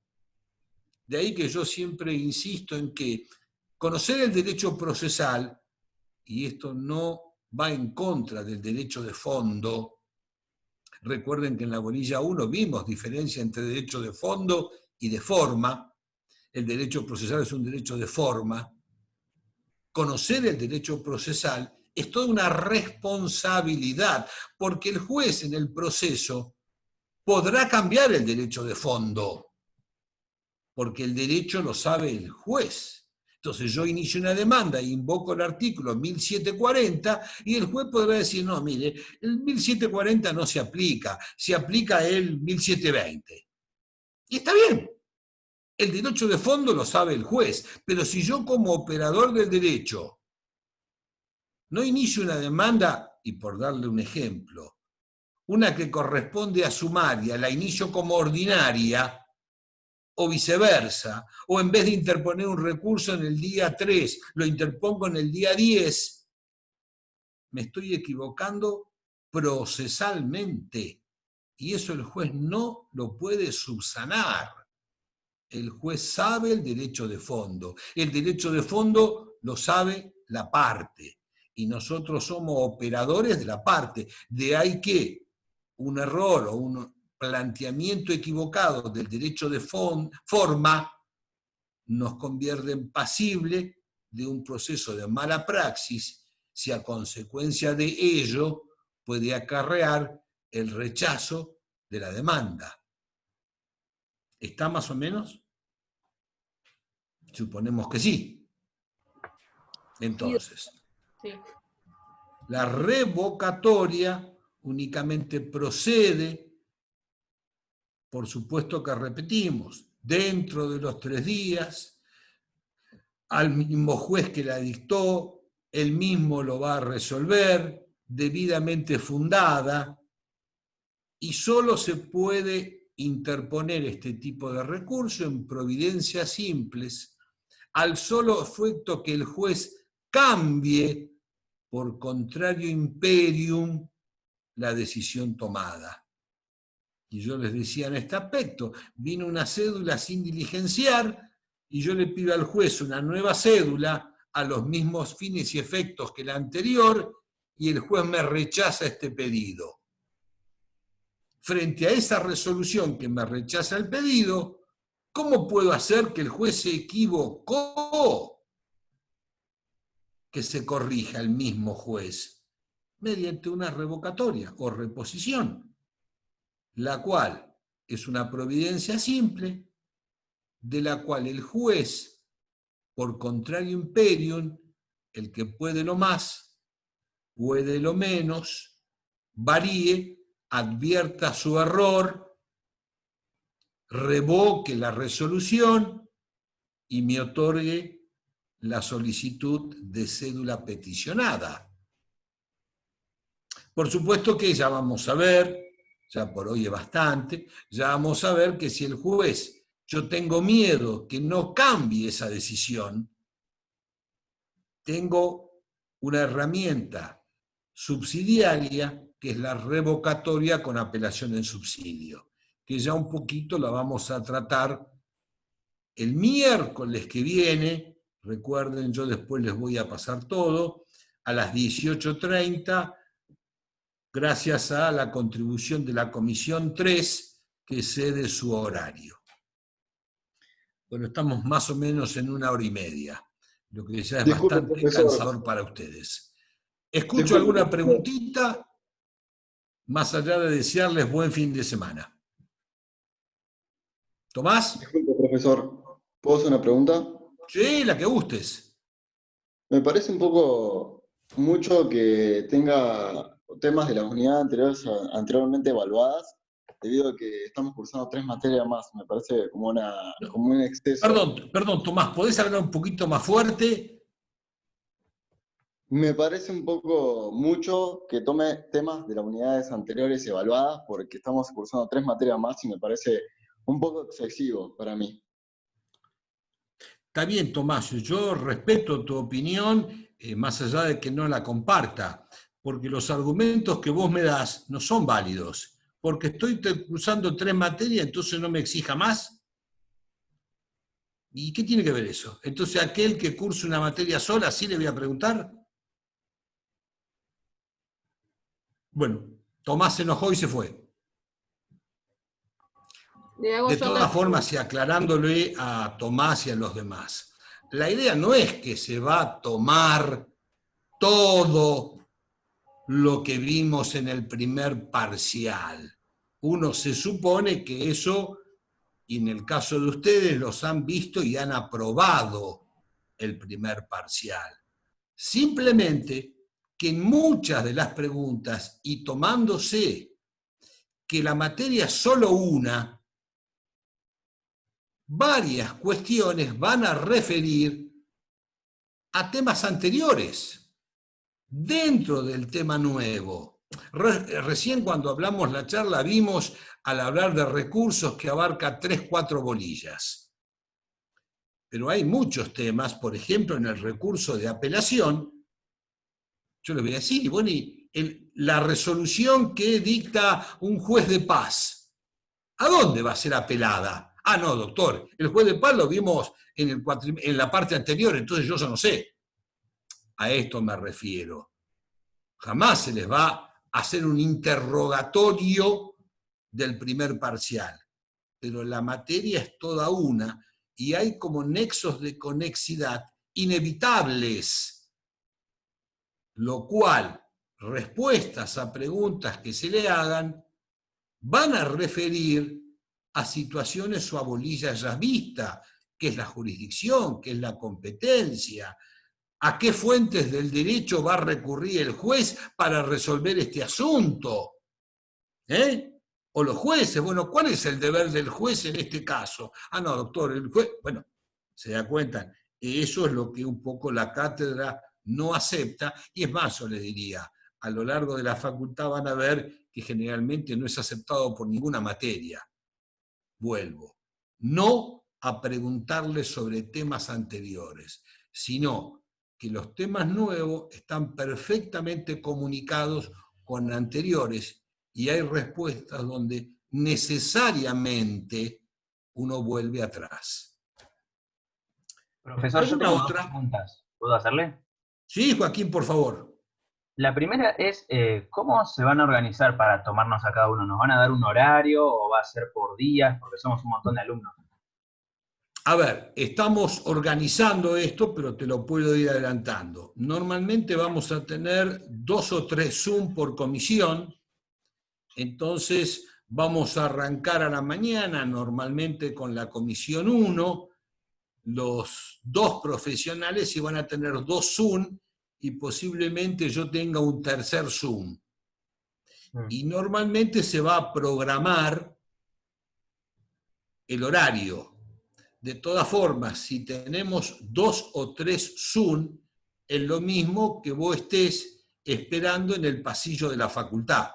De ahí que yo siempre insisto en que conocer el derecho procesal, y esto no va en contra del derecho de fondo. Recuerden que en la bolilla 1 vimos diferencia entre derecho de fondo y de forma. El derecho procesal es un derecho de forma. Conocer el derecho procesal es toda una responsabilidad, porque el juez en el proceso podrá cambiar el derecho de fondo, porque el derecho lo sabe el juez. Entonces yo inicio una demanda e invoco el artículo 1740 y el juez podrá decir, no, mire, el 1740 no se aplica el 1720. Y está bien, el derecho de fondo lo sabe el juez, pero si yo como operador del derecho no inicio una demanda, y por darle un ejemplo, una que corresponde a sumaria, la inicio como ordinaria, o viceversa, o en vez de interponer un recurso en el día 3, lo interpongo en el día 10, me estoy equivocando procesalmente. Y eso el juez no lo puede subsanar. El juez sabe el derecho de fondo. El derecho de fondo lo sabe la parte. Y nosotros somos operadores de la parte. De ahí que un error o un planteamiento equivocado del derecho de forma nos convierte en pasible de un proceso de mala praxis, si a consecuencia de ello puede acarrear el rechazo de la demanda. ¿Está más o menos? Suponemos que sí. Entonces, Sí. la revocatoria únicamente procede, por supuesto que repetimos, dentro de los 3 días, al mismo juez que la dictó, él mismo lo va a resolver, debidamente fundada, y solo se puede interponer este tipo de recurso en providencias simples, al solo efecto que el juez cambie por contrario imperium la decisión tomada. Y yo les decía en este aspecto, vino una cédula sin diligenciar y yo le pido al juez una nueva cédula a los mismos fines y efectos que la anterior y el juez me rechaza este pedido. Frente a esa resolución que me rechaza el pedido, ¿cómo puedo hacer que el juez se equivocó? Que se corrija el mismo juez mediante una revocatoria o reposición, la cual es una providencia simple, de la cual el juez, por contrario imperium, el que puede lo más, puede lo menos, varíe, advierta su error, revoque la resolución y me otorgue la solicitud de cédula peticionada. Por supuesto que ya vamos a ver, ya por hoy es bastante, ya vamos a ver que si el juez, yo tengo miedo que no cambie esa decisión, tengo una herramienta subsidiaria que es la revocatoria con apelación en subsidio, que ya un poquito la vamos a tratar el miércoles que viene. Recuerden, yo después les voy a pasar todo, a las 18:30, gracias a la contribución de la Comisión 3, que cede su horario. Bueno, estamos más o menos en 1 hora y media, lo que ya es bastante cansador para ustedes. ¿Escucho alguna preguntita? Más allá de desearles buen fin de semana. ¿Tomás? Disculpe, profesor, ¿puedo hacer una pregunta? Sí, la que gustes. Me parece un poco mucho que tenga temas de las unidades anteriormente evaluadas, debido a que estamos cursando 3 materias más. Me parece como un exceso. Perdón, Tomás, ¿podés hablar un poquito más fuerte? Me parece un poco mucho que tome temas de las unidades anteriores evaluadas, porque estamos cursando 3 materias más y me parece un poco excesivo para mí. Está bien, Tomás, yo respeto tu opinión, más allá de que no la comparta, porque los argumentos que vos me das no son válidos, porque estoy cursando 3 materias, entonces no me exija más. ¿Y qué tiene que ver eso? Entonces, aquel que cursa una materia sola, ¿sí le voy a preguntar? Bueno, Tomás se enojó y se fue. De todas formas, y aclarándole a Tomás y a los demás, la idea no es que se va a tomar todo lo que vimos en el primer parcial. Uno se supone que eso, y en el caso de ustedes, los han visto y han aprobado el primer parcial. Simplemente que en muchas de las preguntas, y tomándose que la materia es solo una, varias cuestiones van a referir a temas anteriores, dentro del tema nuevo. Recién cuando hablamos la charla vimos, al hablar de recursos, que abarca 3, 4 bolillas. Pero hay muchos temas, por ejemplo, en el recurso de apelación, Yo le voy a decir, bueno, y la resolución que dicta un juez de paz, ¿a dónde va a ser apelada? Ah, no, doctor, el juez de paz lo vimos en la parte anterior, entonces yo ya no sé. A esto me refiero. Jamás se les va a hacer un interrogatorio del primer parcial, pero la materia es toda una y hay como nexos de conexidad inevitables, lo cual respuestas a preguntas que se le hagan van a referir a situaciones o a bolillas ya vistas, que es la jurisdicción, que es la competencia, a qué fuentes del derecho va a recurrir el juez para resolver este asunto. O los jueces, bueno, ¿cuál es el deber del juez en este caso? Ah, no, doctor, el juez, bueno, se da cuenta, eso es lo que un poco la cátedra no acepta, y es más, yo les diría, a lo largo de la facultad van a ver que generalmente no es aceptado por ninguna materia. Vuelvo, no a preguntarles sobre temas anteriores, sino que los temas nuevos están perfectamente comunicados con anteriores y hay respuestas donde necesariamente uno vuelve atrás. Profesor, yo tengo dos preguntas. ¿Puedo hacerle? Sí, Joaquín, por favor. La primera es, ¿cómo se van a organizar para tomarnos a cada uno? ¿Nos van a dar un horario o va a ser por días? Porque somos un montón de alumnos. A ver, estamos organizando esto, pero te lo puedo ir adelantando. Normalmente vamos a tener 2 o 3 Zoom por comisión, entonces vamos a arrancar a la mañana, normalmente con la comisión 1, los 2 profesionales y van a tener 2 Zoom, y posiblemente yo tenga un tercer Zoom. Y normalmente se va a programar el horario. De todas formas, si tenemos 2 o 3 Zoom, es lo mismo que vos estés esperando en el pasillo de la facultad.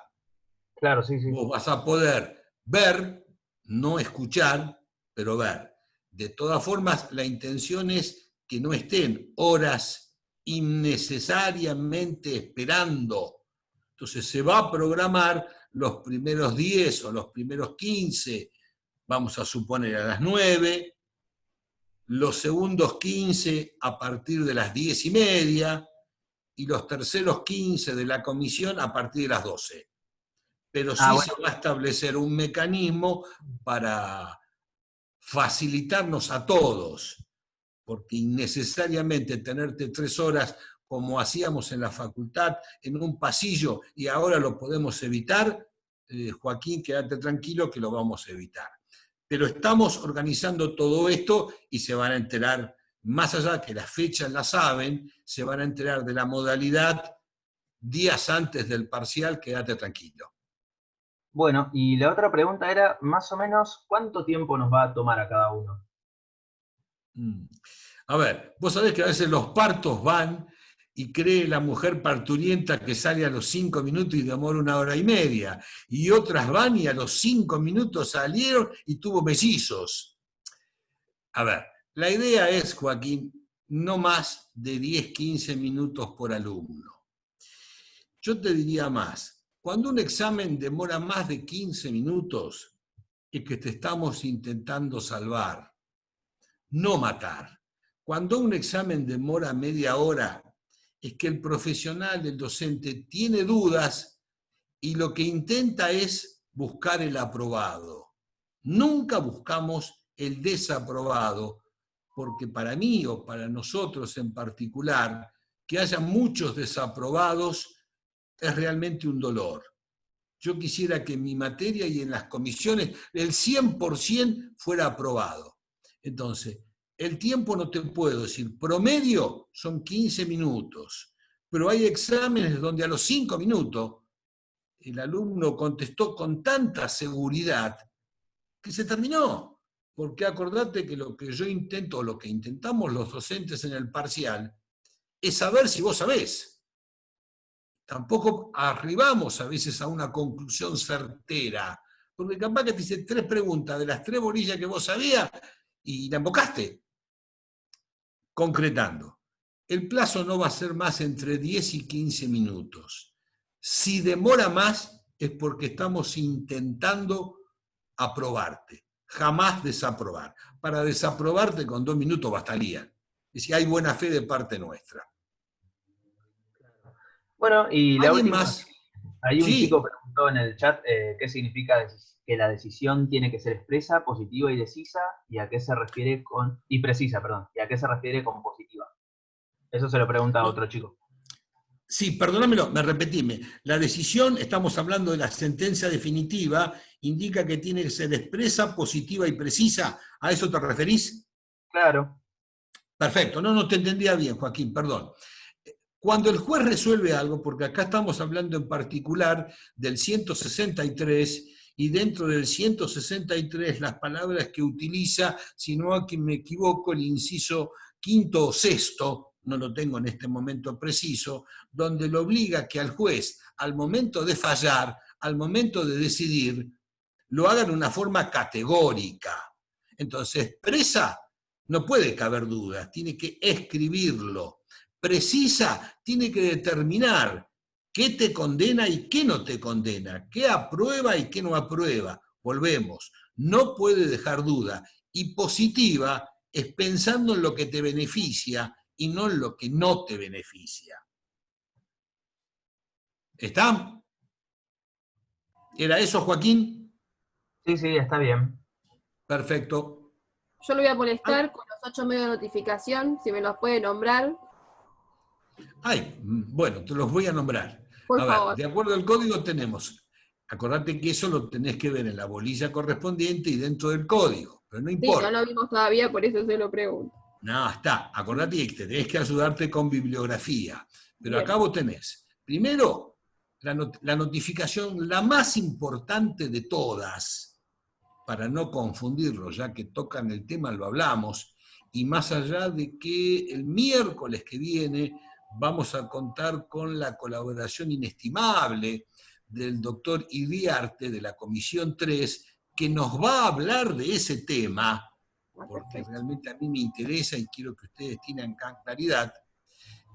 Claro, sí, sí. Vos vas a poder ver, no escuchar, pero ver. De todas formas, la intención es que no estén horas innecesariamente esperando. Entonces se va a programar los primeros 10 o los primeros 15, vamos a suponer a las 9, los segundos 15 a partir de las 10:30 y los terceros 15 de la comisión a partir de las 12. Pero sí se va a establecer un mecanismo para facilitarnos a todos, porque innecesariamente tenerte 3 horas como hacíamos en la facultad, en un pasillo, y ahora lo podemos evitar, Joaquín, quédate tranquilo que lo vamos a evitar. Pero estamos organizando todo esto y se van a enterar, más allá que las fechas las saben, se van a enterar de la modalidad días antes del parcial, quédate tranquilo. Bueno, y la otra pregunta era, más o menos, ¿cuánto tiempo nos va a tomar a cada uno? A ver, vos sabés que a veces los partos van y cree la mujer parturienta que sale a los 5 minutos y demora 1 hora y media, y otras van y a los 5 minutos salieron y tuvo mellizos. A ver, la idea es, Joaquín, no más de 10-15 minutos por alumno. Yo te diría más, cuando un examen demora más de 15 minutos, es que te estamos intentando salvar, no matar. Cuando un examen demora media hora, es que el profesional, el docente, tiene dudas y lo que intenta es buscar el aprobado. Nunca buscamos el desaprobado, porque para mí o para nosotros en particular, que haya muchos desaprobados es realmente un dolor. Yo quisiera que en mi materia y en las comisiones el 100% fuera aprobado. Entonces, el tiempo no te puedo decir, promedio son 15 minutos, pero hay exámenes donde a los 5 minutos el alumno contestó con tanta seguridad que se terminó. Porque acordate que lo que yo intento, o lo que intentamos los docentes en el parcial, es saber si vos sabés. Tampoco arribamos a veces a una conclusión certera, porque capaz que te hice 3 preguntas de las 3 bolillas que vos sabías y la embocaste. Concretando, el plazo no va a ser más entre 10 y 15 minutos. Si demora más es porque estamos intentando aprobarte, jamás desaprobar. Para desaprobarte con 2 minutos bastaría. Es decir, hay buena fe de parte nuestra. Bueno, y la ¿Alguien última, más? hay un Sí. chico preguntó en el chat qué significa que la decisión tiene que ser expresa, positiva y decisa, y a qué se refiere con, y precisa, perdón, y a qué se refiere con positiva. Eso se lo pregunta a otro chico. Sí, perdónamelo, me repetíme. La decisión, estamos hablando de la sentencia definitiva, indica que tiene que ser expresa, positiva y precisa. ¿A eso te referís? Claro. Perfecto, no te entendía bien, Joaquín, perdón. Cuando el juez resuelve algo, porque acá estamos hablando en particular del 163, y dentro del 163 las palabras que utiliza, si no aquí me equivoco, el inciso quinto o sexto, no lo tengo en este momento preciso, donde lo obliga que al juez, al momento de fallar, al momento de decidir, lo haga de una forma categórica. Entonces, expresa, no puede caber dudas, tiene que escribirlo. Precisa, tiene que determinar qué te condena y qué no te condena, qué aprueba y qué no aprueba. Volvemos, no puede dejar duda. Y positiva es pensando en lo que te beneficia y no en lo que no te beneficia. ¿Está? ¿Era eso, Joaquín? Sí, está bien. Perfecto. Yo lo voy a molestar con los 8 medios de notificación, si me los puede nombrar. Ay, bueno, te los voy a nombrar. Por A ver, favor. de acuerdo al código tenemos, acordate que eso lo tenés que ver en la bolilla correspondiente y dentro del código, pero no Sí, importa. no lo vimos todavía, por eso se lo pregunto. No, está. Acordate que tenés que ayudarte con bibliografía. Pero Bien. acá vos tenés, primero, la notificación, la más importante de todas, para no confundirlo, ya que tocan el tema, lo hablamos, y más allá de que el miércoles que viene vamos a contar con la colaboración inestimable del doctor Iriarte de la Comisión 3, que nos va a hablar de ese tema, porque realmente a mí me interesa y quiero que ustedes tengan claridad.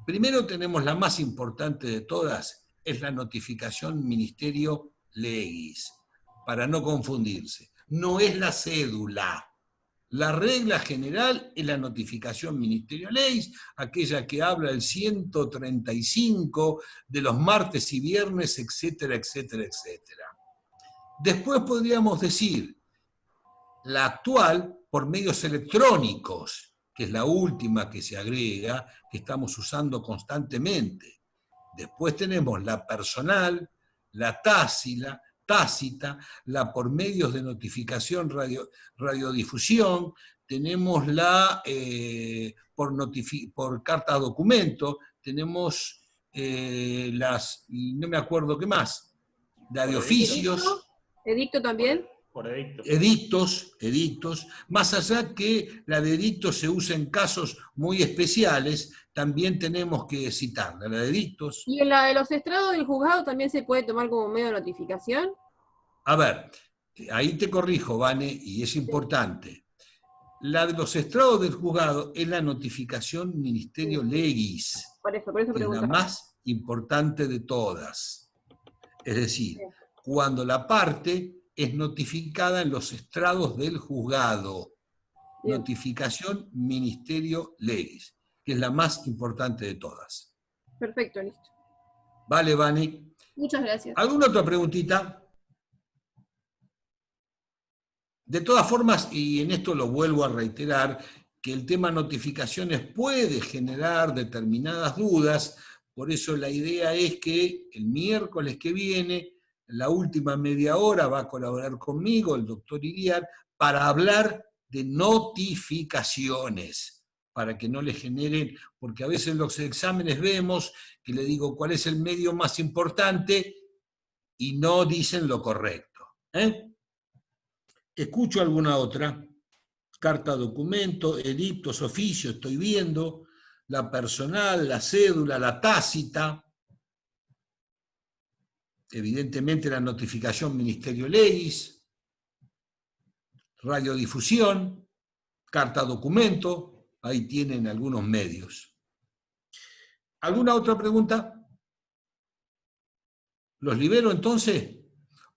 Primero tenemos la más importante de todas, es la notificación Ministerio Legis, para no confundirse. No es la cédula. La regla general es la notificación Ministerio Legis, aquella que habla del 135 de los martes y viernes, etcétera, etcétera, etcétera. Después podríamos decir la actual por medios electrónicos, que es la última que se agrega, que estamos usando constantemente. Después tenemos la personal, la tácita, la por medios de notificación radiodifusión, tenemos la por carta documento, tenemos no me acuerdo qué más, la de oficios. ¿Edicto también? Por edicto. Edictos, más allá que la de edictos se usa en casos muy especiales, también tenemos que citarla, la de edictos. ¿Y en la de los estrados del juzgado también se puede tomar como medio de notificación? A ver, ahí te corrijo, Vane, y es importante. La de los estrados del juzgado es la notificación Ministerio Legis, Por eso que es la pregunto. más importante de todas. Es decir, cuando la parte es notificada en los estrados del juzgado. Bien. Notificación Ministerio Legis, que es la más importante de todas. Perfecto, listo. Vale, Vani. Muchas gracias. ¿Alguna otra preguntita? De todas formas, y en esto lo vuelvo a reiterar, que el tema notificaciones puede generar determinadas dudas, por eso la idea es que el miércoles que viene, la última media hora, va a colaborar conmigo el doctor Iriar para hablar de notificaciones, para que no le generen, porque a veces en los exámenes vemos que le digo cuál es el medio más importante y no dicen lo correcto. ¿Escucho alguna otra? Carta, documento, edictos, oficio, estoy viendo, la personal, la cédula, la tácita, evidentemente la notificación Ministerio Legis, radiodifusión, carta, documento, ahí tienen algunos medios. ¿Alguna otra pregunta? ¿Los libero entonces?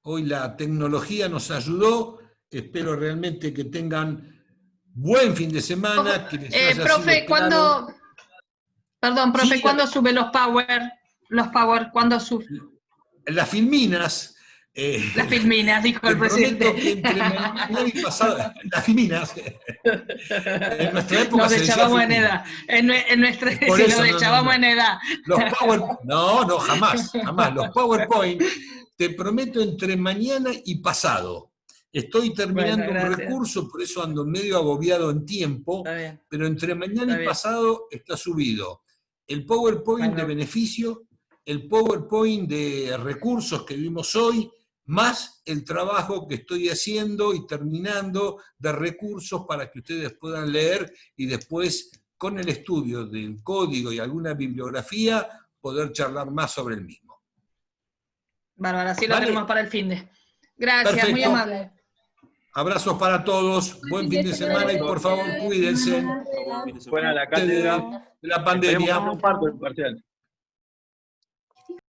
Hoy la tecnología nos ayudó. Espero realmente que tengan buen fin de semana. Que les haya profe, sido claro. Perdón, profe, Sí, ¿cuándo sube los power? Los power, ¿cuándo sube? Las filminas. Las filminas, dijo el presidente. Prometo que entre mañana y pasado, las filminas. En nuestra época Nos se decía echábamos en filmina. edad. En nuestra, Por sí, eso, nos no, echábamos no. en edad. No, jamás. Los PowerPoint, te prometo entre mañana y pasado. Estoy terminando Bueno, un gracias. recurso, por eso ando medio agobiado en tiempo, Está bien. pero entre mañana Está y bien. pasado está subido el PowerPoint de Bueno. beneficio, el PowerPoint de recursos que vimos hoy, más el trabajo que estoy haciendo y terminando de recursos para que ustedes puedan leer y después, con el estudio del código y alguna bibliografía, poder charlar más sobre el mismo. Bárbaro, así lo ¿Vale? tenemos para el fin de. Gracias, muy Perfecto. amable. Abrazos para todos, buen fin de semana y por favor cuídense Buena la cátedra. de la pandemia. Esperemos que no comparto el parcial.